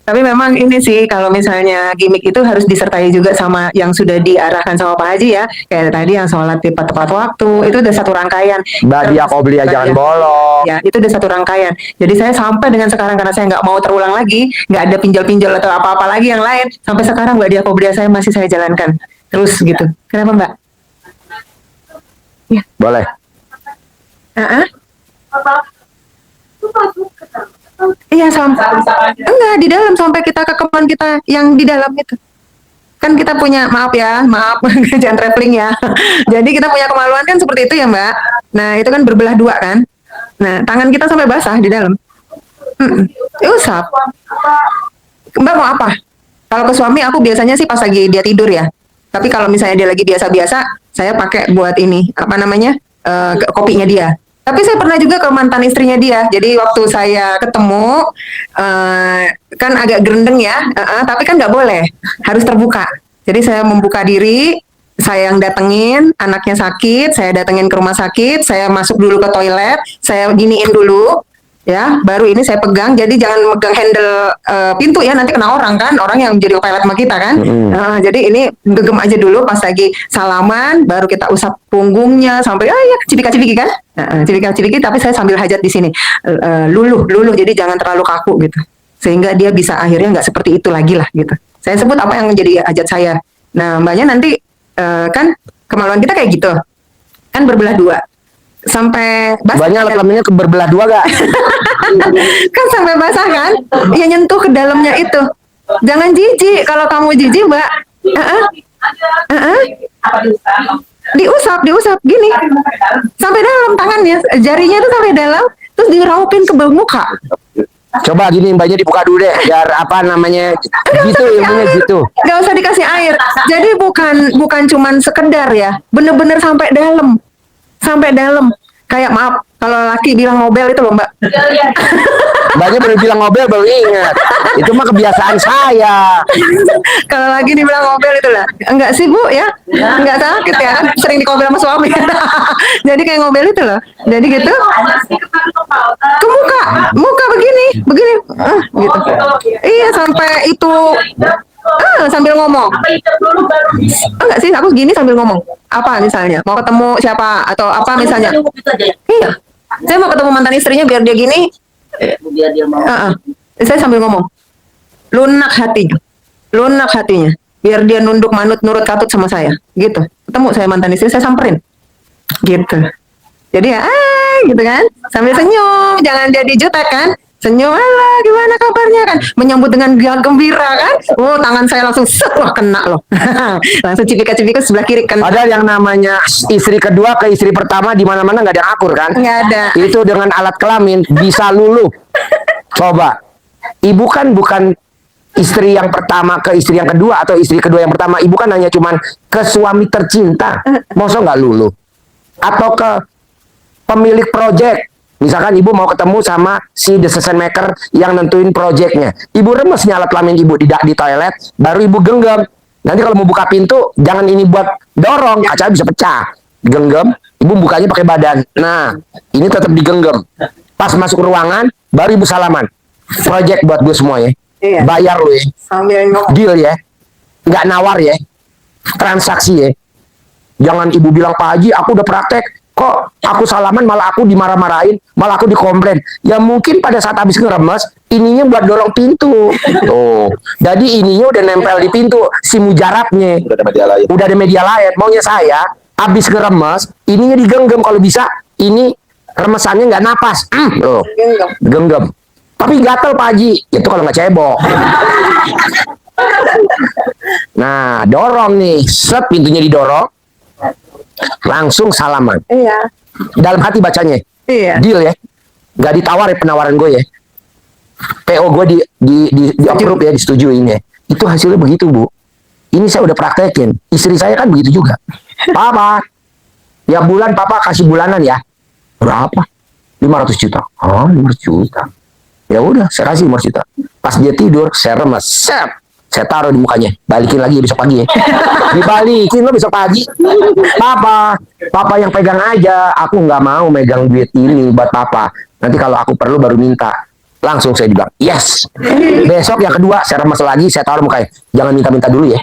Tapi memang ini sih, kalau misalnya gimmick itu harus disertai juga sama yang sudah diarahkan sama Pak Haji ya. Kayak tadi yang sholat tepat waktu, itu udah satu rangkaian. Badia qobliyah jangan bolong. Ya, itu udah satu rangkaian. Jadi saya sampai dengan sekarang, karena saya nggak mau terulang lagi, nggak ada pinjol-pinjol atau apa-apa lagi yang lain. Sampai sekarang Badia qobliyah saya masih saya jalankan terus gitu. Kenapa Mbak? Boleh. Iya, enggak di dalam, sampai kita ke kemauan kita yang di dalam itu. Kan kita punya, maaf jangan traveling ya. Jadi kita punya kemaluan kan seperti itu ya Mbak. Nah itu kan berbelah dua kan. Nah tangan kita sampai basah di dalam. Usap. Mbak mau apa? Kalau ke suami aku biasanya sih pas lagi dia tidur ya. Tapi kalau misalnya dia lagi biasa-biasa, saya pakai buat ini apa namanya kopinya dia. Tapi saya pernah juga ke mantan istrinya dia. Jadi waktu saya ketemu, kan agak gerendeng ya, tapi kan nggak boleh, harus terbuka. Jadi saya membuka diri, saya yang datengin, anaknya sakit, saya datengin ke rumah sakit, saya masuk dulu ke toilet, saya giniin dulu, ya, baru ini saya pegang. Jadi jangan megang handle pintu ya, nanti kena orang kan, orang yang jadi pilot sama kita kan. Jadi ini gegem aja dulu, pas lagi salaman, baru kita usap punggungnya sampai ya cipika-cipiki kan, cipika-cipiki. Tapi saya sambil hajat di sini, luluh, jadi jangan terlalu kaku gitu, sehingga dia bisa akhirnya nggak seperti itu lagi lah gitu. Saya sebut apa yang menjadi hajat saya. Nah mbaknya nanti kan kemaluan kita kayak gitu, kan berbelah dua. Sampai basah. Banyak alat kelaminnya berbelah dua gak? Kan sampai basah kan? Ya nyentuh ke dalamnya itu. Jangan jijik. Kalau kamu jijik Mbak, diusap gini sampai dalam tangannya, jarinya itu sampai dalam, terus diraupin ke muka. Coba gini mbaknya dibuka dulu deh, biar apa namanya gitu, ilmunya gitu. Gak usah dikasih air. Jadi bukan cuman sekedar ya, bener-bener sampai dalam. Kayak maaf, kalau laki bilang ngobel itu loh Mbak. Mbaknya baru bilang ngobel, baru ingat. Itu mah kebiasaan saya. Kalau lagi dibilang ngobel itu lah. Enggak sih Bu ya, enggak sakit ya, kan sering dikobel sama suami. Jadi kayak ngobel itu loh. Jadi gitu. Ke muka begini, gitu. Iya sampai itu. Sambil ngomong. Enggak sih, aku gini sambil ngomong. Apa misalnya? Mau ketemu siapa atau apa misalnya? Iya. Saya mau ketemu mantan istrinya biar dia gini. Biar dia mau. Saya sambil ngomong. Lunak hatinya. Biar dia nunduk manut nurut katut sama saya. Gitu. Ketemu saya mantan istri, saya samperin. Gitu. Jadi ya, gitu kan. Sambil senyum, jangan jadi jutek kan. Senyum, alah gimana kabarnya kan, menyambut dengan gembira kan. Oh tangan saya langsung set, wah kena loh. Langsung cipika-cipika sebelah kiri kan. Ada yang namanya istri kedua ke istri pertama, di mana-mana nggak ada yang akur kan? Nggak ada. Itu dengan alat kelamin bisa luluh. Coba, ibu kan bukan istri yang pertama ke istri yang kedua, atau istri kedua yang pertama. Ibu kan hanya cuman ke suami tercinta. Masa nggak luluh? Atau ke pemilik proyek. Misalkan ibu mau ketemu sama si decision maker yang nentuin proyeknya. Ibu remes alat kelamin ibu di toilet, baru ibu genggam. Nanti kalau mau buka pintu, jangan ini buat dorong, kaca bisa pecah. Genggam, ibu bukanya pakai badan. Nah, ini tetap digenggam. Pas masuk ruangan, baru ibu salaman. Proyek buat gue semua ya. Iya. Bayar lu ya. Sambil ngomong. Deal ya. Nggak nawar ya. Transaksi ya. Jangan ibu bilang, Pak Haji, aku udah praktek. Kok aku salaman malah aku dimarah-marahin, malah aku dikomplain. Ya mungkin pada saat habis ngeremes, ininya buat dorong pintu. Tuh. Jadi ininya udah nempel di pintu, si mujarabnya. Udah ada media lain. Maunya saya, habis ngeremes, ininya digenggam kalau bisa. Ini remesannya nggak napas. Loh. Genggam. Tapi gatel Pak Haji. Itu kalau nggak cebok. Nah, dorong nih. Set, pintunya didorong. Langsung salaman. Iya. Dalam hati bacanya. Iya. Deal ya. Gak ditawar ya penawaran gue ya. PO gue di approve ya, disetujuin ya. Itu hasilnya begitu, Bu. Ini saya udah praktekin. Istri saya kan begitu juga. Papa, ya bulan papa kasih bulanan ya. Berapa? 500 juta. Oh, 500 juta. Ya udah, saya kasih 500 juta. Pas dia tidur, saya remes. Set. Saya taruh di mukanya. Balikin lagi besok pagi ya. Dibalikin lo besok pagi. Papa yang pegang aja. Aku nggak mau megang duit ini buat papa. Nanti kalau aku perlu baru minta. Langsung saya bilang, yes. Besok yang kedua, saya remes lagi, saya taruh mukanya. Jangan minta-minta dulu ya.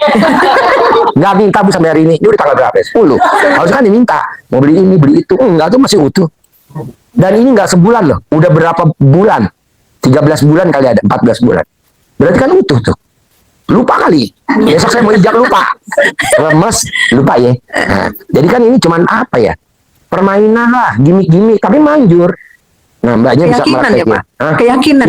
Nggak minta Bu sampai hari ini. Ini udah tanggal berapa? 10. Harusnya kan diminta. Mau beli ini, beli itu. Enggak, tuh masih utuh. Dan ini nggak sebulan loh. Udah berapa bulan? 13 bulan kali ada, 14 bulan. Berarti kan utuh tuh. Lupa kali. Besok saya mau ijak lupa. Lemes, lupa ya. Nah, jadi kan ini cuman apa ya? Permainan lah, gimmick-gimmick. Tapi manjur. Nah, mbaknya bisa Keyakinan ya, Pak? Hah? Keyakinan.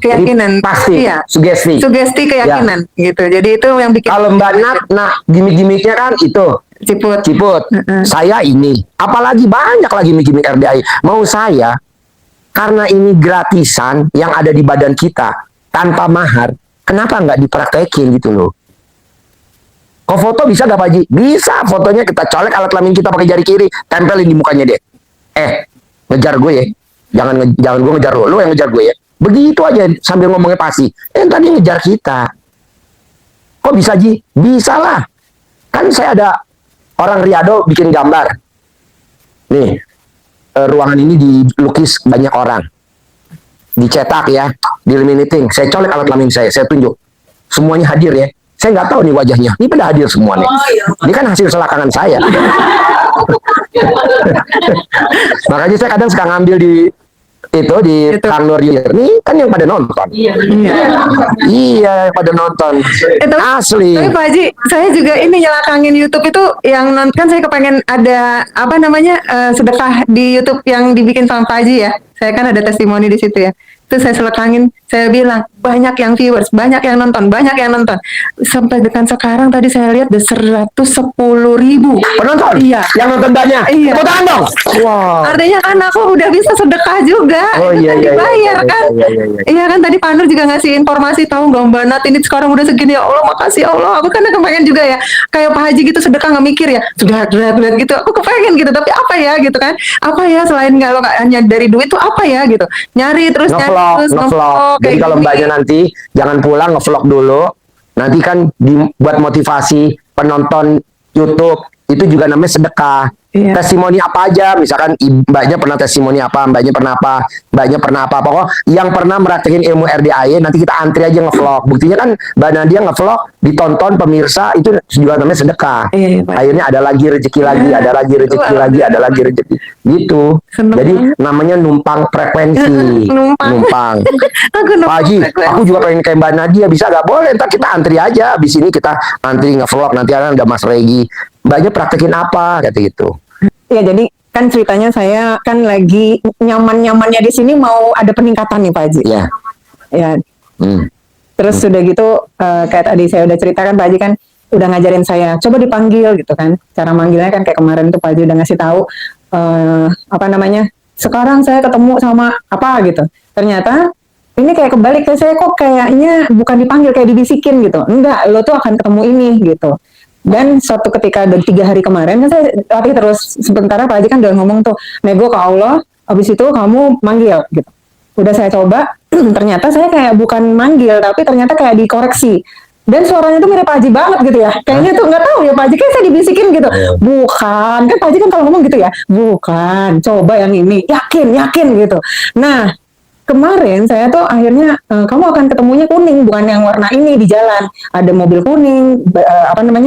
Jadi pasti. Iya. Sugesti. Sugesti keyakinan gitu. Jadi itu yang bikin. Kalau Mbak Nat, nah gimmick-gimmicknya kan itu. Ciput. Saya ini. Apalagi banyak lagi gimmick RDI. Mau saya, karena ini gratisan yang ada di badan kita, tanpa mahar, kenapa nggak dipraktekin gitu loh. Kok foto bisa gak Pak Haji? Bisa, fotonya kita colek alat kelamin kita pakai jari kiri, tempelin di mukanya deh. Ngejar gue ya. Jangan gue ngejar lo yang ngejar gue ya. Begitu aja sambil ngomongnya pasti. Tadi ngejar kita. Kok bisa Ji? Bisa lah. Kan saya ada orang Riado bikin gambar. Nih, ruangan ini dilukis banyak orang. Dicetak ya, dilaminating. Saya colek alat kelamin saya tunjuk. Semuanya hadir ya. Saya nggak tahu nih wajahnya. Ini pada hadir semua nih. Ini kan hasil selakangan saya. Makanya saya kadang suka ngambil di Tanur Nih kan yang pada nonton. Iya, yang pada nonton. Asli. Tapi Pak Haji, saya juga ini nyelakangin YouTube itu yang kan saya kepengen ada sedekah di YouTube yang dibikin sama Pak Haji ya. Saya kan ada testimoni di situ ya. Itu saya selekangin, saya bilang banyak yang viewers, banyak yang nonton. Sampai dengan sekarang tadi saya lihat ada 110.000 penonton. Iya. Yang nonton banyak. Iya. Tepuk tangan dong. Wow. Artinya kan aku udah bisa sedekah juga. Oh iya, iya, dibayar iya, kan. iya. Iya kan tadi Pak Nur juga ngasih informasi, tahu nggak Mbak Nat ini sekarang udah segini, ya Allah makasih ya Allah. Aku kan kepengen juga ya kayak Pak Haji gitu sedekah nggak mikir ya. Sudah gitu. Aku kepengen gitu, tapi apa ya gitu kan? Apa ya selain kalau nggak hanya dari duit tuh apa ya gitu. Nyari terus ngevlog. Jadi kalau mbaknya nanti jangan pulang ngevlog dulu. Nanti kan buat motivasi penonton YouTube itu juga namanya sedekah. Iya. Testimoni apa aja, misalkan mbaknya pernah testimoni apa, mbaknya pernah apa, pokok yang pernah meraktekin ilmu RDAY, nanti kita antri aja ngevlog. Buktinya kan Mbak Nadia ngevlog, ditonton pemirsa, itu juga namanya sedekah. Iya, akhirnya ada lagi rezeki lagi, ada lagi rezeki lagi, ada lagi rezeki. Gitu. Jadi namanya numpang frekuensi. numpang. Pak Haji, aku juga pengen kayak Mbak Nadia, bisa gak? Boleh, ntar kita antri aja. Abis ini kita antri ngevlog, nanti ada Mas Regi. Mbaknya praktekin apa? Kata gitu. Ya jadi kan ceritanya saya kan lagi nyaman-nyamannya di sini mau ada peningkatan nih Pak Haji. Iya. Ya. Terus sudah gitu kayak tadi saya udah ceritakan Pak Haji kan udah ngajarin saya coba dipanggil gitu kan. Cara manggilnya kan kayak kemarin tuh Pak Haji udah ngasih tahu sekarang saya ketemu sama apa gitu. Ternyata ini kayak kebalik ke saya, kok kayaknya bukan dipanggil, kayak dibisikin gitu. Enggak, lo tuh akan ketemu ini gitu. Dan suatu ketika ada 3 hari kemarin kan saya latih terus, sementara Pak Haji kan udah ngomong tuh nego ke Allah, habis itu kamu manggil gitu. Udah saya coba, ternyata saya kayak bukan manggil, tapi ternyata kayak dikoreksi. Dan suaranya tuh mirip Pak Haji banget gitu ya. Kayaknya tuh nggak tahu ya Pak Haji, kayak saya dibisikin gitu. Bukan, kan Pak Haji kan kalau ngomong gitu ya. Bukan, coba yang ini, yakin gitu. Nah, kemarin saya tuh akhirnya kamu akan ketemunya kuning, bukan yang warna ini di jalan. Ada mobil kuning,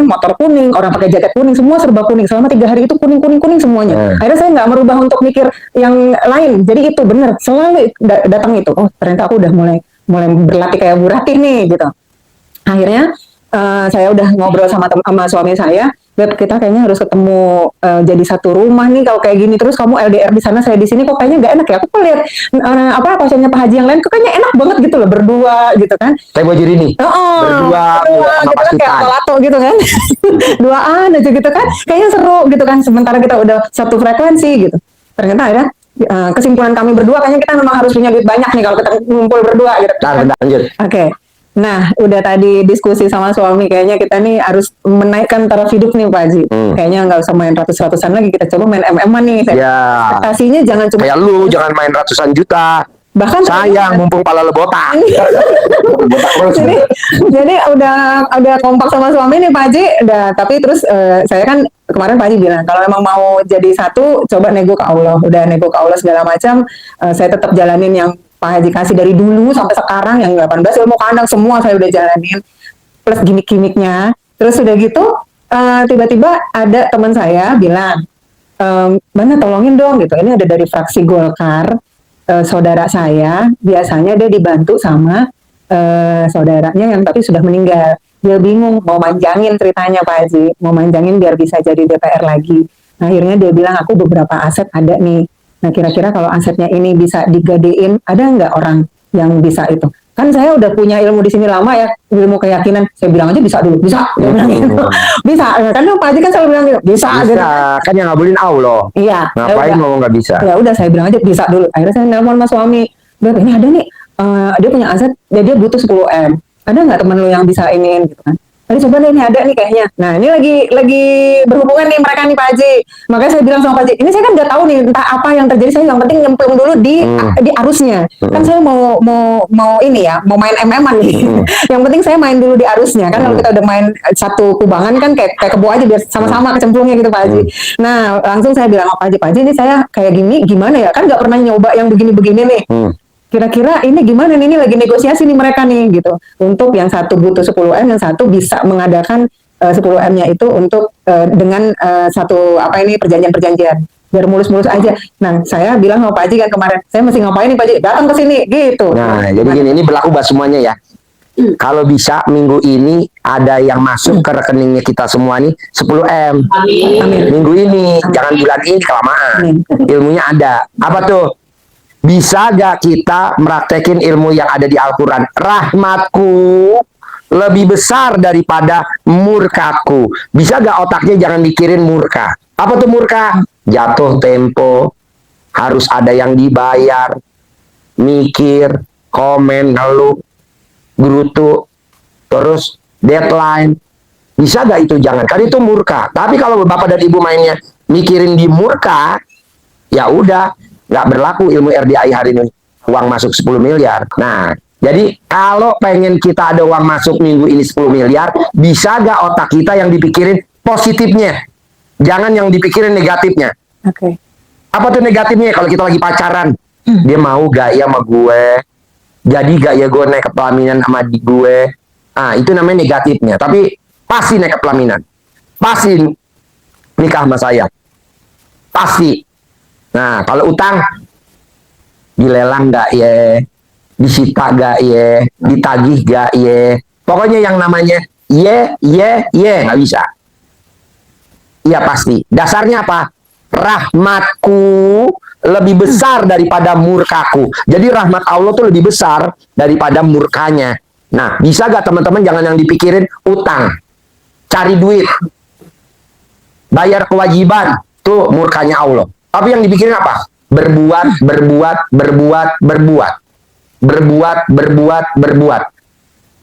motor kuning, orang pakai jaket kuning, semua serba kuning. Selama 3 hari itu kuning semuanya. Akhirnya saya nggak merubah untuk mikir yang lain. Jadi itu benar, selalu datang itu. Oh ternyata aku udah mulai berlatih kayak Bu Ratih nih gitu. Akhirnya saya udah ngobrol sama suami saya. Beb, kita kayaknya harus ketemu jadi satu rumah nih kalau kayak gini terus, kamu LDR di sana saya di sini, kok kayaknya nggak enak ya. Aku lihat pasiennya Pak Haji yang lain kok kayaknya enak banget gitu loh berdua gitu kan. Kayak baju ini berdua gitu kan, kayak lato gitu kan. Duaan aja gitu kan, kayaknya seru gitu kan, sementara kita udah satu frekuensi gitu. Ternyata akhirnya kesimpulan kami berdua kayaknya kita memang harus punya duit banyak nih kalau kita ngumpul berdua gitu. Bentar, lanjut. Oke. Nah, udah tadi diskusi sama suami, kayaknya kita nih harus menaikkan taraf hidup nih Pak Haji. Kayaknya nggak usah main ratus-ratusan lagi, kita coba main MM-an nih. Ya. Ekspektasinya jangan cuma Kayak lu jangan main ratusan juta. bahkan Sayang mumpung pala lu botak. jadi udah kompak sama suami nih Pak Haji. Tapi terus saya kan kemarin Pak Haji bilang kalau emang mau jadi satu, coba nego ke Allah. Udah nego ke Allah segala macam. Saya tetap jalanin yang Pak Haji kasih dari dulu sampai sekarang yang 18 ilmu kandang semua saya udah jalanin plus gimmick-gimmicknya. Terus udah gitu tiba-tiba ada teman saya bilang, mana tolongin dong gitu. Ini ada dari fraksi Golkar. Saudara saya biasanya dia dibantu sama saudaranya yang tapi sudah meninggal. Dia bingung mau manjangin ceritanya Pak Haji, mau manjangin biar bisa jadi DPR lagi. Nah, akhirnya dia bilang aku beberapa aset ada nih. Nah kira-kira kalau asetnya ini bisa digadein, ada nggak orang yang bisa itu? Kan saya udah punya ilmu di sini lama ya, ilmu keyakinan. Saya bilang aja bisa dulu, bisa. Dia bilang gitu. Bisa. Kan Pak Haji kan selalu bilang gitu, bisa. Gitu. Kan yang ngabulin Allah. Iya. Ngapain ngomong nggak bisa? Ya udah saya bilang aja bisa dulu. Akhirnya saya nelpon sama suami. Bilang ini ada nih, dia punya aset, dia butuh 10 M. Ada nggak teman lu yang bisa iniin gitu kan? Tadi coba deh, ini ada nih kayaknya. Nah ini lagi berhubungan nih mereka nih Pak Haji. Makanya saya bilang sama Pak Haji, ini saya kan udah tahu nih entah apa yang terjadi. Saya yang penting nyemplung dulu di arusnya. Kan saya mau ini ya, mau main MM-an nih. Yang penting saya main dulu di arusnya. Kan kalau kita udah main satu kubangan kan kayak kebo aja biar sama-sama kecemplungnya gitu Pak Haji. Nah langsung saya bilang sama Pak Haji, ini saya kayak gini gimana ya? Kan nggak pernah nyoba yang begini-begini nih. Kira-kira ini gimana nih, ini lagi negosiasi nih mereka nih gitu. Untuk yang satu butuh 10 M, yang satu bisa mengadakan 10 M-nya itu untuk dengan satu perjanjian-perjanjian. Biar mulus-mulus aja. Nah, saya bilang sama Pak Haji kan kemarin, saya mesti ngapain nih Pak Haji? Datang ke sini gitu. Nah, jadi gini, ini berlaku buat semuanya ya. Kalau bisa minggu ini ada yang masuk ke rekeningnya kita semua nih 10 M. Amin. Minggu ini, jangan bulan ini kelamaan. Ilmunya ada. Apa tuh? Bisa gak kita meraktekin ilmu yang ada di Al-Quran? Rahmatku lebih besar daripada murkaku. Bisa gak otaknya jangan mikirin murka? Apa tuh murka? Jatuh tempo, harus ada yang dibayar, mikir, komen, ngeluh, gerutu, terus deadline. Bisa gak itu? Jangan. Kan itu murka. Tapi kalau bapak dan ibu mainnya mikirin di murka, ya udah. Nggak berlaku ilmu RDI hari ini. Uang masuk 10 miliar. Nah, jadi kalau pengen kita ada uang masuk minggu ini 10 miliar, bisa nggak otak kita yang dipikirin positifnya? Jangan yang dipikirin negatifnya. Oke. Apa tuh negatifnya? Kalau kita lagi pacaran, dia mau gak ya sama gue? Jadi gak ya gue naik ke pelaminan sama di gue? Ah, itu namanya negatifnya. Tapi pasti naik ke pelaminan. Pasti nikah sama saya. Pasti. Nah, kalau utang dilelang gak ya, disita gak ya, ditagih gak ya, pokoknya yang namanya nggak bisa. Iya pasti. Dasarnya apa? Rahmatku lebih besar daripada murkaku. Jadi rahmat Allah tuh lebih besar daripada murkanya. Nah, bisa gak teman-teman jangan yang dipikirin utang, cari duit, bayar kewajiban, tuh murkanya Allah. Tapi yang dipikirin apa? Berbuat.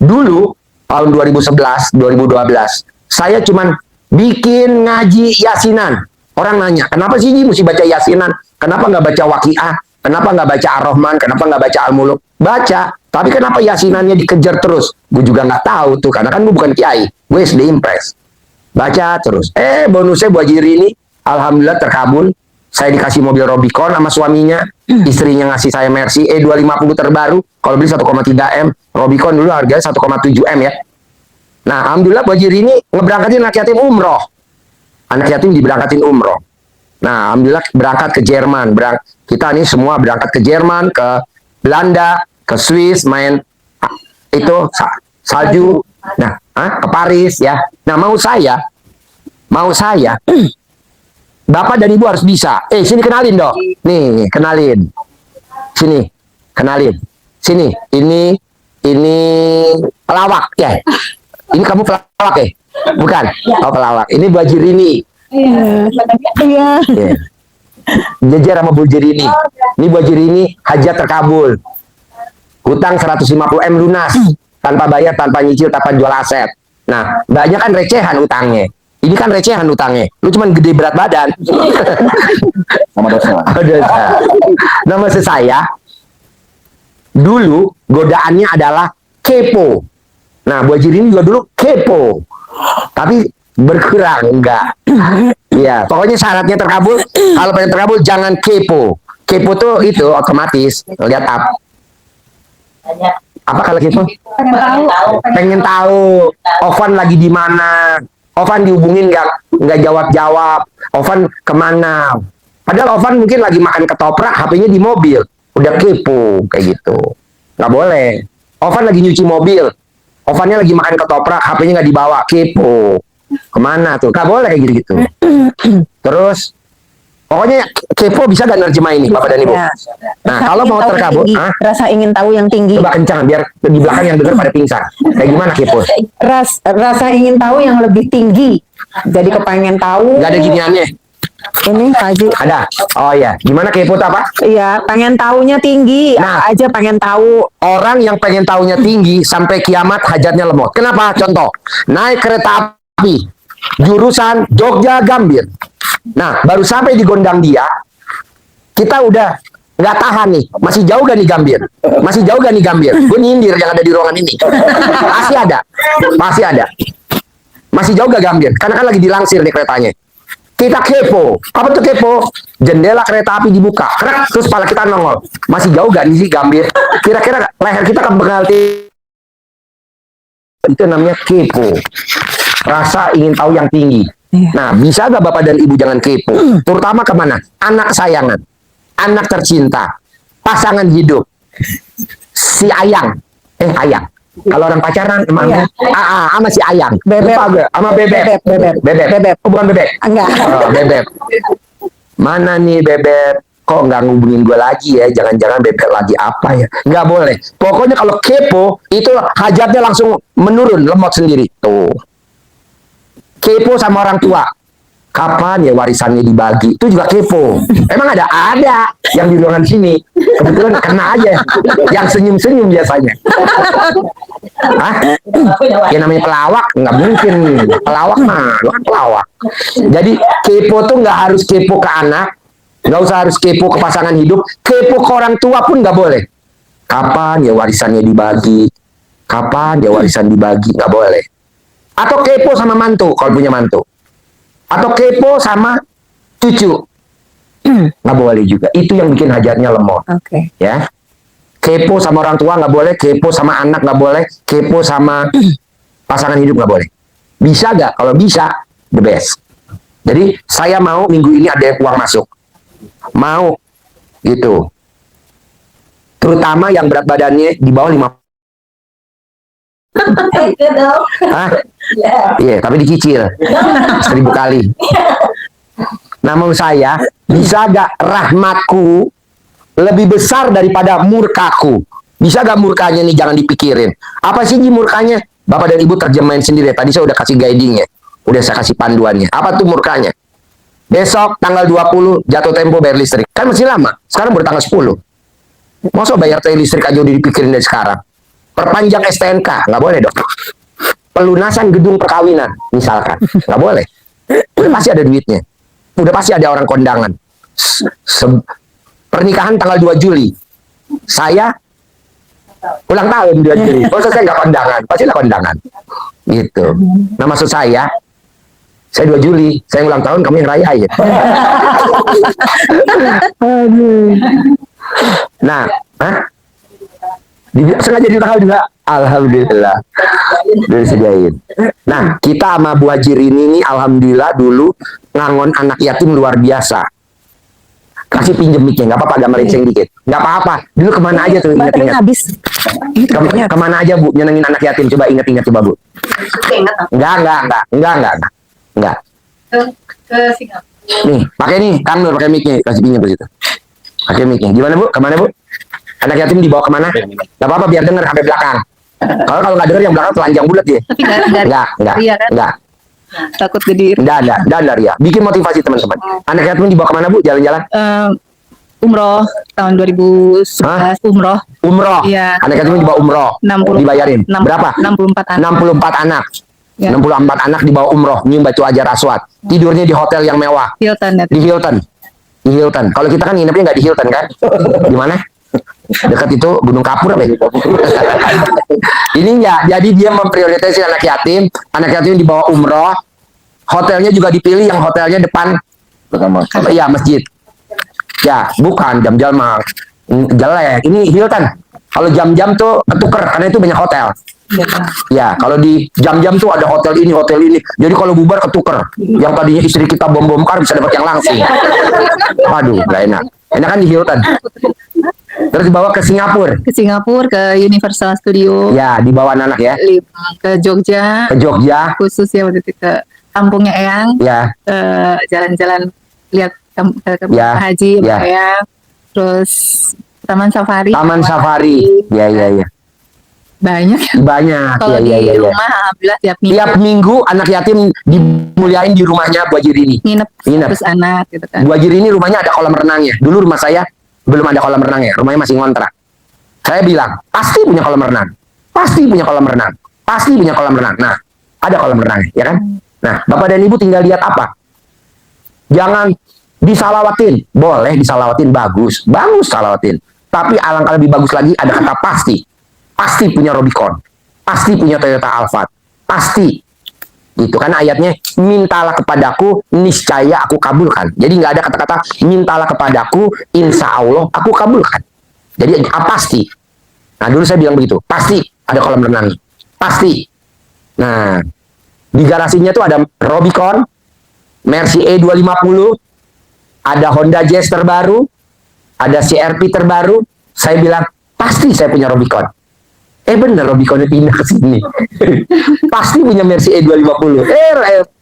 Dulu, tahun 2011, 2012, saya cuman bikin ngaji yasinan. Orang nanya, kenapa sih mesti baca yasinan? Kenapa nggak baca waqiah? Kenapa nggak baca ar-Rahman? Kenapa nggak baca al-Muluk? Baca. Tapi kenapa yasinannya dikejar terus? Gue juga nggak tahu tuh, karena kan gue bukan kiai. Gue SD Impres. Baca terus. Bonusnya buat Jiri ini, alhamdulillah terkabul. Saya dikasih mobil Robicon sama suaminya, istrinya ngasih saya Mercy E250 terbaru. Kalau beli 1,3 M, Robicon dulu harganya 1,7 M ya. Nah, alhamdulillah buat Jiri ini ngeberangkatin anak yatim umroh. Anak yatim diberangkatin umroh. Nah, alhamdulillah berangkat ke Jerman. Kita nih semua berangkat ke Jerman, ke Belanda, ke Swiss, main itu salju. Nah, ke Paris ya. Nah, mau saya Bapak dan Ibu harus bisa. Sini kenalin dong. Nih, kenalin. Sini, kenalin. Sini, ini pelawak ya. Ini kamu pelawak ya? Bukan? Oh, pelawak. Ini Bajir ini. Iya. Jejer sama Bu Jerini. Ini Bu Jerini hajat terkabul. Hutang 150 M lunas. Tanpa bayar, tanpa nyicil, tanpa jual aset. Nah, mbaknya kan recehan utangnya. Ini kan recehan utangnya. Lu cuman gede berat badan. Sama dosa. Nah, maksud saya, dulu godaannya adalah kepo. Nah, Bu Jerini juga dulu kepo. Tapi berkurang, enggak. Iya, pokoknya syaratnya terkabul. Kalau pengen terkabul, jangan kepo. Kepo tuh itu otomatis. Lihat apa kalau kepo? Pengen tahu. Ovan lagi di mana? Ovan dihubungin nggak jawab. Ovan kemana? Padahal Ovan mungkin lagi makan ketoprak, HP-nya di mobil. Udah kepo kayak gitu. Nggak boleh. Ovan lagi nyuci mobil. Ovannya lagi makan ketoprak, HP-nya nggak dibawa. Kepo. Kemana tuh? Nggak boleh kayak gitu. Terus, pokoknya kepo bisa gak nerjemah ini, Bapak dan Ibu? Ya. Nah, kalau mau terkabul, Rasa ingin tahu yang tinggi. coba kencang biar di belakang yang dengar pada pingsan. Kayak gimana kepo? Rasa ingin tahu yang lebih tinggi. Jadi kepengen tahu. Gak ada giniannya. Ini Pak Haji. Ada. Oh iya. Gimana kepo itu apa? Iya, pengen tahunya tinggi. Nah. Apa aja pengen tahu. Orang yang pengen tahunya tinggi sampai kiamat hajatnya lemot. Kenapa? Contoh, naik kereta api jurusan Jogja Gambir. Nah, baru sampai di Gondang Dia, kita udah nggak tahan nih. Masih jauh gak nih Gambir? Masih jauh gak nih Gambir? Gue nyindir yang ada di ruangan ini. Masih ada. Masih ada. Masih jauh gak Gambir? Karena kan lagi dilangsir nih keretanya. Kita kepo. Apa tuh kepo? Jendela kereta api dibuka. Terus kepala kita nongol. Masih jauh gak nih sih Gambir? Kira-kira leher kita kebengal. Itu namanya kepo. Rasa ingin tahu yang tinggi. Nah, bisa gak Bapak dan Ibu jangan kepo? Terutama kemana? Anak sayangan, anak tercinta, pasangan hidup, si Ayang. Ayang. Kalau orang pacaran, emang sama si Ayang. Bebek. Lupa gue, sama Bebek. Bebek. Oh, bukan Bebek. Enggak. Oh, Bebek. Mana nih Bebek? Kok nggak ngubungin gue lagi ya? Jangan-jangan Bebek lagi apa ya? Nggak boleh. Pokoknya kalau kepo, itu hajatnya langsung menurun, lemot sendiri. Tuh. Kepo sama orang tua. Kapan ya warisannya dibagi? Itu juga kepo. Emang ada yang di ruangan sini. Kebetulan kena aja. Yang senyum-senyum biasanya. Hah? Ya namanya pelawak, nggak mungkin. Pelawak mah, lu kan pelawak. Jadi kepo tuh nggak harus kepo ke anak, nggak usah harus kepo ke pasangan hidup, kepo ke orang tua pun nggak boleh. Kapan ya warisannya dibagi? Kapan ya warisan dibagi? Nggak boleh. Atau kepo sama mantu, kalau punya mantu. Atau kepo sama cucu. Nggak boleh juga. Itu yang bikin hajatnya lemot. Oke. Ya. Kepo sama orang tua nggak boleh, kepo sama anak nggak boleh, kepo sama pasangan hidup nggak boleh. Bisa nggak? Kalau bisa, the best. Jadi saya mau minggu ini ada uang masuk. Mau. Gitu. Terutama yang berat badannya di bawah 50. Hah? Iya, tapi dicicil 1000 kali. Nah, menurut saya, bisa gak rahmatku lebih besar daripada murkaku? Bisa gak murkanya nih jangan dipikirin? Apa sih murkanya? Bapak dan Ibu terjemahin sendiri. Tadi saya udah kasih guidingnya. Udah saya kasih panduannya. Apa tuh murkanya? Besok tanggal 20 jatuh tempo bayar listrik. Kan masih lama. Sekarang baru tanggal 10. Masa bayar listrik aja udah dipikirin dari sekarang? Perpanjang STNK, nggak boleh dong. Pelunasan gedung perkawinan, misalkan, nggak boleh. Udah pasti ada duitnya. Udah pasti ada orang kondangan. Pernikahan tanggal 2 Juli. Saya ulang tahun 2 Juli. Maksud saya nggak kondangan, pasti ada kondangan. Gitu. Nah, maksud saya 2 Juli, saya ulang tahun, kamu yang rayain. Nah, sengaja di tanggal juga, alhamdulillah udah disediain. Nah, kita sama Bu Haji Rini ini alhamdulillah dulu ngangon anak yatim luar biasa. Kasih pinjem mic-nya, nggak apa-apa, agak melenceng dikit, nggak apa-apa. Dulu kemana aja tuh, ingat-ingat? Habis. Kemana aja Bu nyenengin anak yatim, coba ingat-ingat coba Bu. Enggak. Ke Singapura. Nih, pakai nih, Kang Nur pakai mic-nya, kasih pinjem ke situ. Pakai mic-nya. Gimana Bu? Kemana Bu? Anak yatim dibawa kemana? Gak apa-apa biar denger sampai belakang. Kalau nggak denger yang belakang telanjang bulat ya. Tapi enggak. takut jadi Enggak ada Ria. Bikin motivasi teman-teman. Anak yatim dibawa kemana Bu? Jalan-jalan? umroh tahun 2011 Hah? umroh Umroh. Iya. Anak yatim dibawa umroh. 60. Dibayarin. Berapa? 64 anak. 64 anak. Ya. 64 anak dibawa umroh, nyium batu ajar aswad. Tidurnya di hotel yang mewah. Hilton ya. Di Hilton. Di Hilton. Kalau kita kan nginepnya nggak di Hilton kan? Di mana? Dekat itu Gunung Kapur apa ya? Ini enggak. Jadi dia memprioritaskan anak yatim. Anak yatim dibawa umroh. Hotelnya juga dipilih yang hotelnya depan iya masjid. Ya, bukan jam-jam mah jelek. Ini Hilton. Kalau jam-jam tuh ketuker karena itu banyak hotel. Ya, kalau di jam-jam tuh ada hotel ini, hotel ini. Jadi kalau bubar ketuker. Yang tadinya istri kita bom-bomkar bisa dapat yang langsung. Aduh, nggak enak. Enak kan di Hilton. Terus dibawa ke Singapura. Ke Singapura, ke Universal Studio, Ya, dibawa anak ya. ke Jogja, Ke Jogja. khusus ya waktu itu ke kampungnya Eyang, Ya, jalan-jalan lihat ke Ya, haji ya. Eyang, terus Taman Safari. Taman Safari. Ya. Banyak. Banyak. Kalau Ya. di rumah alhamdulillah tiap minggu Tiap minggu anak yatim dimuliain di rumahnya Bu Haji Rini. nginep Nginep. terus anak gitu kan. Bu Haji Rini rumahnya ada kolam renangnya. Dulu rumah saya belum ada kolam renangnya. Rumahnya masih ngontrak. Saya bilang, pasti punya kolam renang. Pasti punya kolam renang. Pasti punya kolam renang. Nah, ada kolam renangnya, ya kan? Nah, Bapak dan Ibu tinggal lihat apa? Jangan disalawatin. Boleh disalawatin, bagus. Bagus salawatin. Tapi alangkah lebih bagus lagi ada kata pasti. Pasti punya Rubicon. Pasti punya Toyota Alphard. Pasti. Itu kan ayatnya, mintalah kepadaku, niscaya aku kabulkan. Jadi nggak ada kata-kata, mintalah kepadaku, insya Allah aku kabulkan. Jadi pasti. Nah dulu saya bilang begitu, pasti ada kolam renang. Pasti. Nah, di garasinya tuh ada Rubicon, Mercy E250, ada Honda Jazz terbaru, ada CR-V terbaru. Saya bilang, pasti saya punya Rubicon. Bener Rubiconnya pindah ke sini. Pasti punya Mercy E250.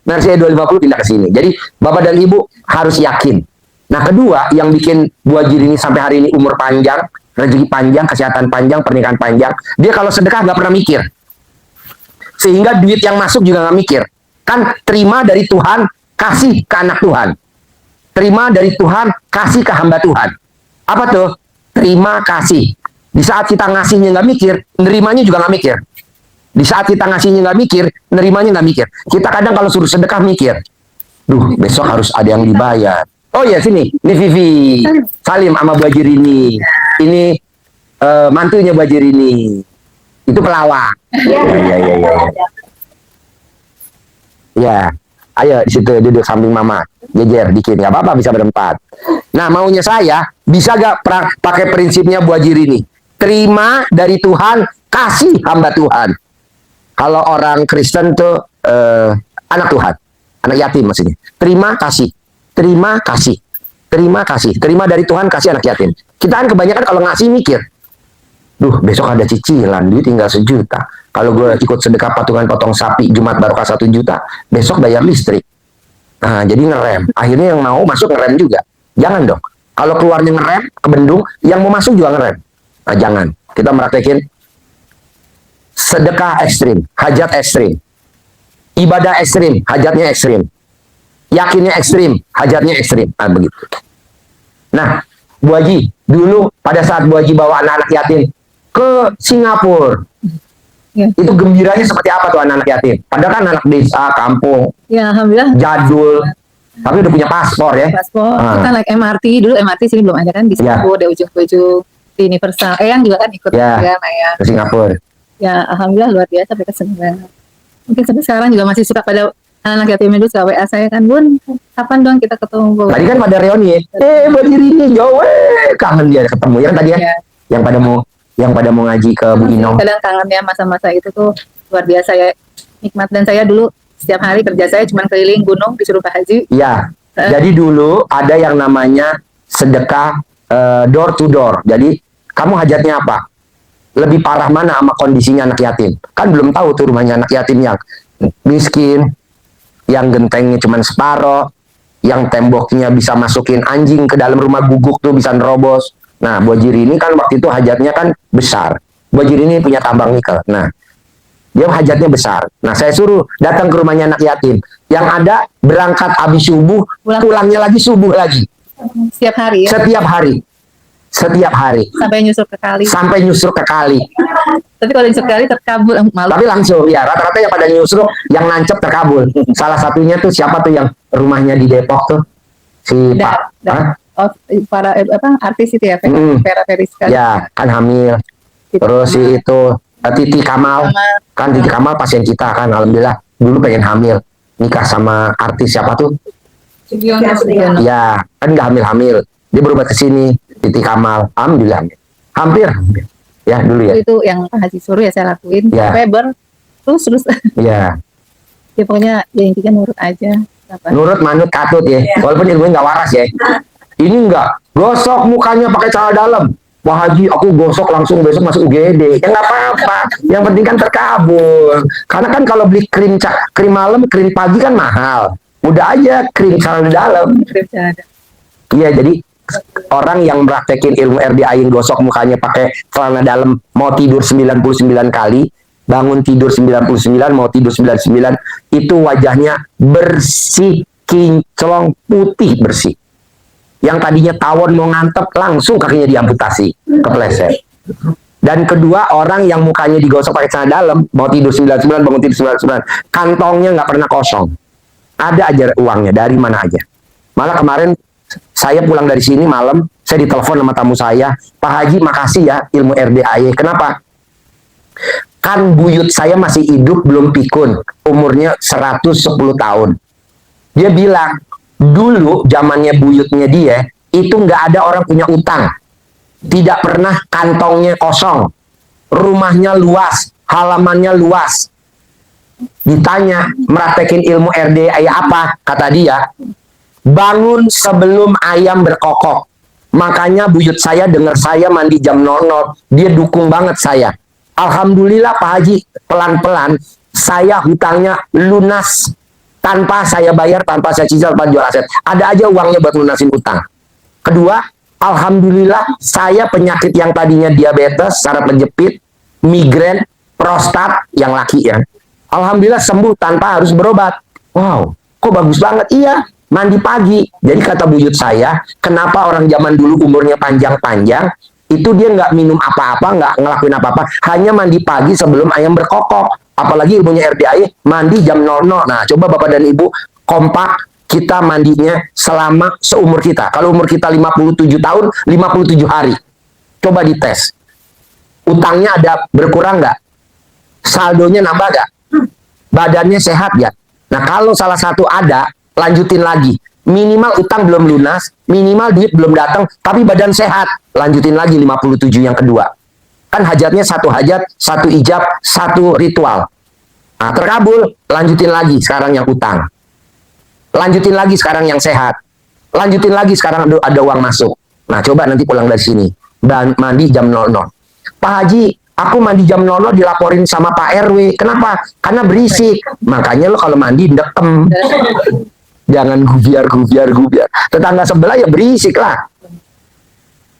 Mercy E250 pindah ke sini. Jadi Bapak dan Ibu harus yakin. Nah kedua yang bikin Bu Haji Rini sampai hari ini umur panjang, rezeki panjang, kesehatan panjang, pernikahan panjang. Dia kalau sedekah nggak pernah mikir. Sehingga duit yang masuk juga nggak mikir. Kan terima dari Tuhan, kasih ke anak Tuhan. Terima dari Tuhan, kasih ke hamba Tuhan. Apa tuh? Terima kasih. Di saat kita ngasihnya nggak mikir, nerimanya juga nggak mikir. Di saat kita ngasihnya nggak mikir, nerimanya nggak mikir. Kita kadang kalau suruh sedekah mikir, duh besok harus ada yang dibayar. Oh ya sini, ini Vivi, Salim sama Bu Haji Rini. Ini mantunya Bu Haji Rini. Itu pelawak. Iya. Ya, ayo di situ duduk samping Mama, jejer dikit, nggak apa-apa bisa berempat. Nah maunya saya bisa gak pakai prinsipnya Bu Haji Rini? Terima dari Tuhan, kasih hamba Tuhan. Kalau orang Kristen tuh anak Tuhan, anak yatim maksudnya. Terima kasih, terima kasih, terima kasih. Terima dari Tuhan, kasih anak yatim. Kita kan kebanyakan kalau ngasih mikir, duh besok ada cicilan, duit tinggal 1 juta. Kalau gue ikut sedekah patungan potong sapi Jumat Barokah 1 juta, besok bayar listrik. Nah jadi ngerem. Akhirnya yang mau masuk ngerem juga. Jangan dong. Kalau keluarnya ngerem ke bendung, yang mau masuk juga ngerem. Nah, jangan. Kita meraktekin sedekah ekstrim, hajat ekstrim. Ibadah ekstrim, hajatnya ekstrim. Yakinnya ekstrim, hajatnya ekstrim. Nah, begitu. Nah, Bu Haji, dulu pada saat Bu Haji bawa anak-anak yatim ke Singapura, Ya. itu gembiranya seperti apa tuh anak-anak yatim? Padahal kan anak desa, kampung, Ya alhamdulillah. jadul, tapi udah punya paspor ya. Paspor. Ah. Kita naik MRT dulu, MRT sini belum ada kan di Ya. Singapura, dari ujung ke ujung di Universal. Eyang juga kan ikut Ya. kan Eyang. Ke Singapura. Ya alhamdulillah luar biasa mereka senang. Mungkin sampai sekarang juga masih suka pada anak yatim itu suka WA saya kan, Bun, kapan dong kita ketemu Bu? Tadi kan pada reuni ya. Bu Haji Rini, jauh, kangen dia ketemu ya kan tadi ya. Ya. Yang pada mau ngaji ke Bu Ino. Kadang kangen ya masa-masa itu tuh luar biasa ya, nikmat. Dan saya dulu setiap hari kerja saya cuma keliling gunung disuruh Pak Haji. Iya. Jadi dulu ada yang namanya sedekah door to door. Jadi kamu hajatnya apa? Lebih parah mana sama kondisinya anak yatim? Kan belum tahu tuh rumahnya anak yatim yang miskin, yang gentengnya cuma separoh, yang temboknya bisa masukin anjing ke dalam rumah guguk tuh bisa nerobos. Nah, Bu Haji Rini kan waktu itu hajatnya kan besar. Bu Haji Rini punya tambang nikel. Nah, Dia hajatnya besar. Nah, saya suruh datang ke rumahnya anak yatim. Yang ada berangkat habis subuh, pulangnya lagi subuh lagi. Setiap hari ya. Setiap hari. Setiap hari. Sampai nyusul ke kali. Sampai nyusruk ke kali. Tapi kalau nyusul ke kali terkabul, malu. Tapi langsung, ya rata-rata yang pada nyusruk, yang nancep terkabul. Salah satunya tuh siapa tuh yang rumahnya di Depok tuh? Si Pak. Hah? Oh, para artis itu ya, Vera Veriska. Ya, kan hamil. Terus si itu Titi Kamal. Kan Titi Kamal pasien kita kan, alhamdulillah. Dulu pengen hamil. Nikah sama artis siapa tuh? Sugiono. Ya, kan nggak hamil-hamil. Dia berobat ke sini, Titi Kamal. Alhamdulillah. Hampir. Ya, dulu ya. Itu yang Pak Haji suruh ya saya lakuin. Ya. Weber. Terus. Ya. Ya pokoknya ya intinya nurut aja. Apa? Nurut manut katut ya. Walaupun ilmunya nggak waras ya. Ini enggak. Gosok mukanya pakai celana dalam. Wah Haji, aku gosok langsung besok masuk UGD. Ya nggak apa-apa. Yang penting kan terkabul. Karena kan kalau beli krim malam, krim pagi kan mahal. Udah aja krim celana dalam. Iya, jadi orang yang praktekin ilmu RDA yang gosok mukanya pakai celana dalam, mau tidur 99 kali, bangun tidur 99, mau tidur 99, itu wajahnya bersih, kinclong, putih bersih. Yang tadinya tawon mau ngantep, langsung kakinya diamputasi, kepleset. Dan kedua, orang yang mukanya digosok pakai celana dalam, mau tidur 99, bangun tidur 99, kantongnya nggak pernah kosong. Ada aja uangnya, dari mana aja. Malah kemarin saya pulang dari sini malam, saya ditelepon sama tamu saya, Pak Haji makasih ya ilmu RDAY. Kenapa? Kan buyut saya masih hidup, belum pikun, umurnya 110 tahun. Dia bilang, dulu zamannya buyutnya dia, itu nggak ada orang punya utang. Tidak pernah kantongnya kosong. Rumahnya luas, halamannya luas. Ditanya, meraktekin ilmu RDAY apa? Kata dia, bangun sebelum ayam berkokok. Makanya buyut saya dengar saya mandi jam 00. Dia dukung banget saya. Alhamdulillah Pak Haji, pelan-pelan saya hutangnya lunas. Tanpa saya bayar, tanpa saya cicil, tanpa jual aset. Ada aja uangnya buat lunasin utang. Kedua, alhamdulillah saya penyakit yang tadinya diabetes, saraf penjepit, migrain, prostat, yang laki ya. Alhamdulillah sembuh tanpa harus berobat. Wow, kok bagus banget. Iya, mandi pagi. Jadi kata buyut saya, kenapa orang zaman dulu umurnya panjang-panjang, itu dia nggak minum apa-apa, nggak ngelakuin apa-apa, hanya mandi pagi sebelum ayam berkokok. Apalagi ilmunya RDAY, mandi jam 00. Nah, coba Bapak dan Ibu kompak, kita mandinya selama seumur kita. Kalau umur kita 57 tahun, 57 hari. Coba dites. Utangnya ada berkurang nggak? Saldonya nambah nggak? Badannya sehat ya? Nah, kalau salah satu ada, lanjutin lagi. Minimal utang belum lunas, minimal duit belum datang, tapi badan sehat. Lanjutin lagi 57 yang kedua. Kan hajatnya satu hajat, satu ijab, satu ritual. Nah, terkabul, lanjutin lagi sekarang yang utang. Lanjutin lagi sekarang yang sehat. Lanjutin lagi sekarang ada uang masuk. Nah, coba nanti pulang dari sini. Mandi jam 00. Pak Haji, aku mandi jam 00 dilaporin sama Pak RW. Kenapa? Karena berisik. Makanya lo kalau mandi dekem. Jangan gubiar. Tetangga sebelah ya berisik lah.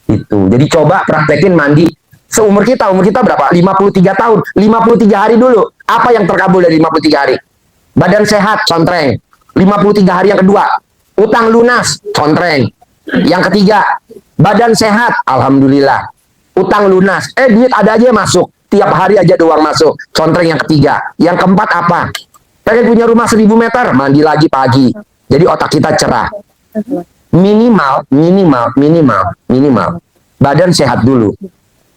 Itu. Jadi coba praktekin mandi. Seumur kita, umur kita berapa? 53 tahun. 53 hari dulu. Apa yang terkabul dari 53 hari? Badan sehat, contreng. 53 hari yang kedua. Utang lunas, contreng. Yang ketiga, badan sehat, alhamdulillah. Utang lunas. Duit ada aja masuk. Tiap hari aja doang masuk. Contreng yang ketiga. Yang keempat apa? Pengen punya rumah 1000 meter, mandi lagi pagi. Jadi otak kita cerah. Minimal. Badan sehat dulu.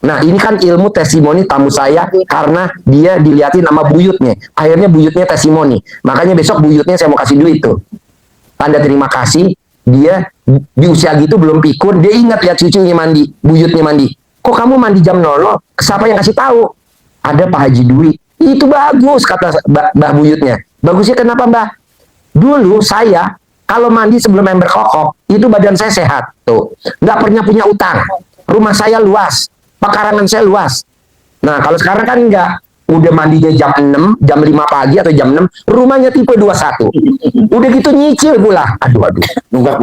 Nah, ini kan ilmu testimoni tamu saya karena dia dilihatin sama buyutnya. Akhirnya buyutnya testimoni. Makanya besok buyutnya saya mau kasih duit tuh. Tanda terima kasih. Dia di usia gitu belum pikun. Dia ingat lihat cucunya mandi, buyutnya mandi. Kok kamu mandi jam 00? Siapa yang kasih tahu? Ada Pak Haji Dwi. Itu bagus kata Mbah buyutnya. Bagusnya kenapa Mbah? Dulu saya kalau mandi sebelum ayam berkokok, itu badan saya sehat. Tuh, nggak pernah punya utang. Rumah saya luas, pekarangan saya luas. Nah, kalau sekarang kan enggak. udah mandinya jam 6, jam 5 pagi atau jam 6, rumahnya tipe 21. Udah gitu nyicil pula. Aduh. Nunggak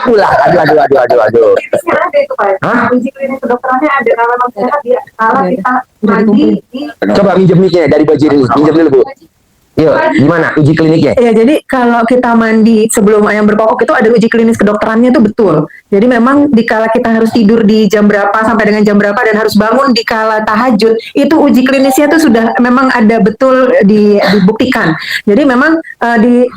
pula. Aduh. Sekarang ada itu Pak. Hah? Uji klinis kedokterannya ada kalau memang sehat dia kalau kita mandi di Coba minjem mic-nya dari Bajir ini. Minjem dulu, Bu. Yuk, gimana uji kliniknya? Ya, jadi kalau kita mandi sebelum ayam berkokok itu ada uji klinis kedokterannya itu betul. Jadi memang dikala kita harus tidur di jam berapa sampai dengan jam berapa dan harus bangun dikala tahajud, itu uji klinisnya itu sudah memang ada betul dibuktikan. Jadi memang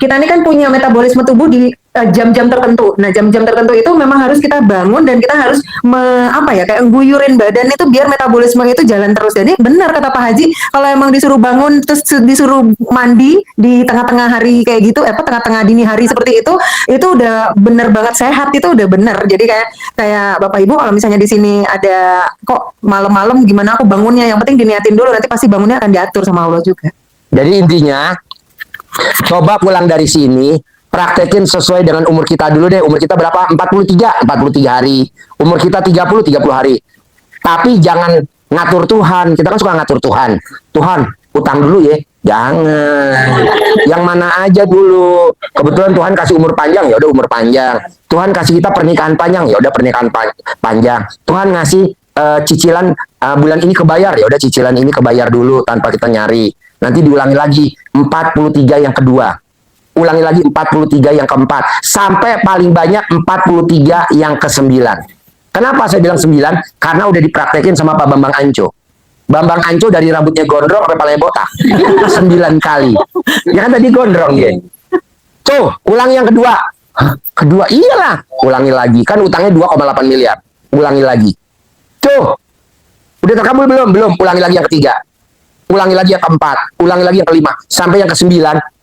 kita ini kan punya metabolisme tubuh di jam-jam tertentu. Nah, jam-jam tertentu itu memang harus kita bangun dan kita harus kayak guyurin badan itu biar metabolisme itu jalan terus. Jadi benar kata Pak Haji, kalau emang disuruh bangun terus disuruh mandi di tengah-tengah hari kayak gitu, tengah-tengah dini hari seperti itu udah bener banget sehat, itu udah bener. Jadi kayak Bapak Ibu kalau misalnya di sini ada kok malam-malam gimana aku bangunnya, yang penting diniatin dulu, nanti pasti bangunnya akan diatur sama Allah juga. Jadi intinya, coba pulang dari sini, praktekin sesuai dengan umur kita dulu deh. Umur kita berapa? 43 hari. Umur kita 30 hari. Tapi jangan ngatur Tuhan. Kita kan suka ngatur Tuhan. Tuhan, utang dulu ya. Jangan. Yang mana aja dulu. Kebetulan Tuhan kasih umur panjang, ya udah umur panjang. Tuhan kasih kita pernikahan panjang, ya udah pernikahan panjang. Tuhan ngasih cicilan bulan ini kebayar, ya udah cicilan ini kebayar dulu tanpa kita nyari. Nanti diulangi lagi 43 yang kedua. Ulangi lagi 43 yang keempat. Sampai paling banyak 43 yang ke-9. Kenapa saya bilang 9? Karena udah dipraktekin sama Pak Bambang Anco. Bambang Anco dari rambutnya gondrong sampai palanya botak. 9 kali. Ya kan tadi gondrong dia. Tuh, ulangi yang kedua. Hah? Kedua? Iyalah. Ulangi lagi. Kan utangnya 2,8 miliar. Ulangi lagi. Tuh. Udah terkabul belum? Belum. Ulangi lagi yang ketiga. Ulangi lagi yang keempat. Ulangi lagi yang kelima. Sampai yang ke-9.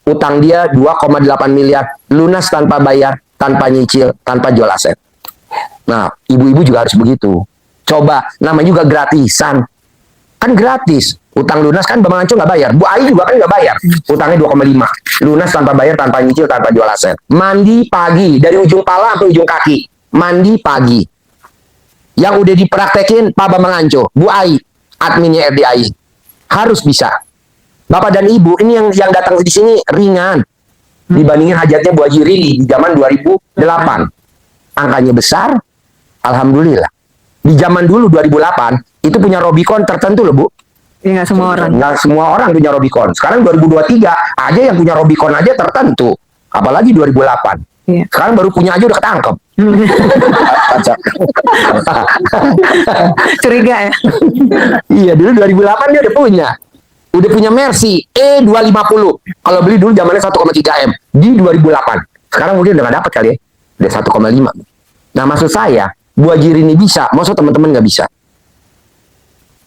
Utang dia 2,8 miliar, lunas tanpa bayar, tanpa nyicil, tanpa jual aset. Nah, ibu-ibu juga harus begitu. Coba, namanya juga gratisan. Kan gratis. Utang lunas kan Bambang Anco nggak bayar. Bu Ai juga kan nggak bayar. Utangnya 2,5. Lunas tanpa bayar, tanpa nyicil, tanpa jual aset. Mandi pagi, dari ujung pala sampai ujung kaki. Mandi pagi. Yang udah dipraktekin Pak Bambang Anco, Bu Ai, adminnya RDAI. Harus bisa. Bapak dan Ibu, ini yang datang di sini ringan dibandingin hajatnya Bu Haji Rini di zaman 2008. Angkanya besar, alhamdulillah. Di zaman dulu 2008 itu punya Robicon tertentu loh, Bu. Ya, nggak semua orang. Nggak semua orang punya Robicon. Sekarang 2023 aja yang punya Robicon aja tertentu. Apalagi 2008. Iya. Sekarang baru punya aja udah ketangkep. Curiga ya. Iya, dulu 2008 dia udah punya. Udah punya Mercy E250. Kalau beli dulu zamannya 1,3 M di 2008. Sekarang mungkin udah nggak dapat kali ya. Udah 1,5. Nah, maksud saya, Bu Haji Rini bisa, maksud teman-teman nggak bisa.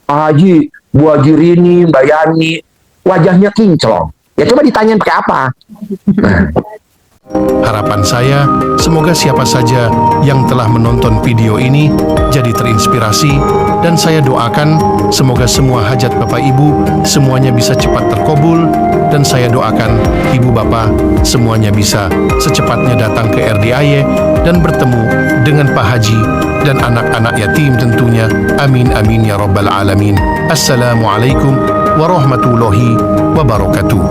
Pak Haji, Bu Haji Rini, Mbak Yani, wajahnya kinclong. Ya coba ditanyain pakai apa. Harapan saya, semoga siapa saja yang telah menonton video ini jadi terinspirasi, dan saya doakan semoga semua hajat Bapak Ibu semuanya bisa cepat terkabul, dan saya doakan Ibu Bapak semuanya bisa secepatnya datang ke RDAY dan bertemu dengan Pak Haji dan anak-anak yatim tentunya. Amin amin ya rabbal alamin. Assalamualaikum warahmatullahi wabarakatuh.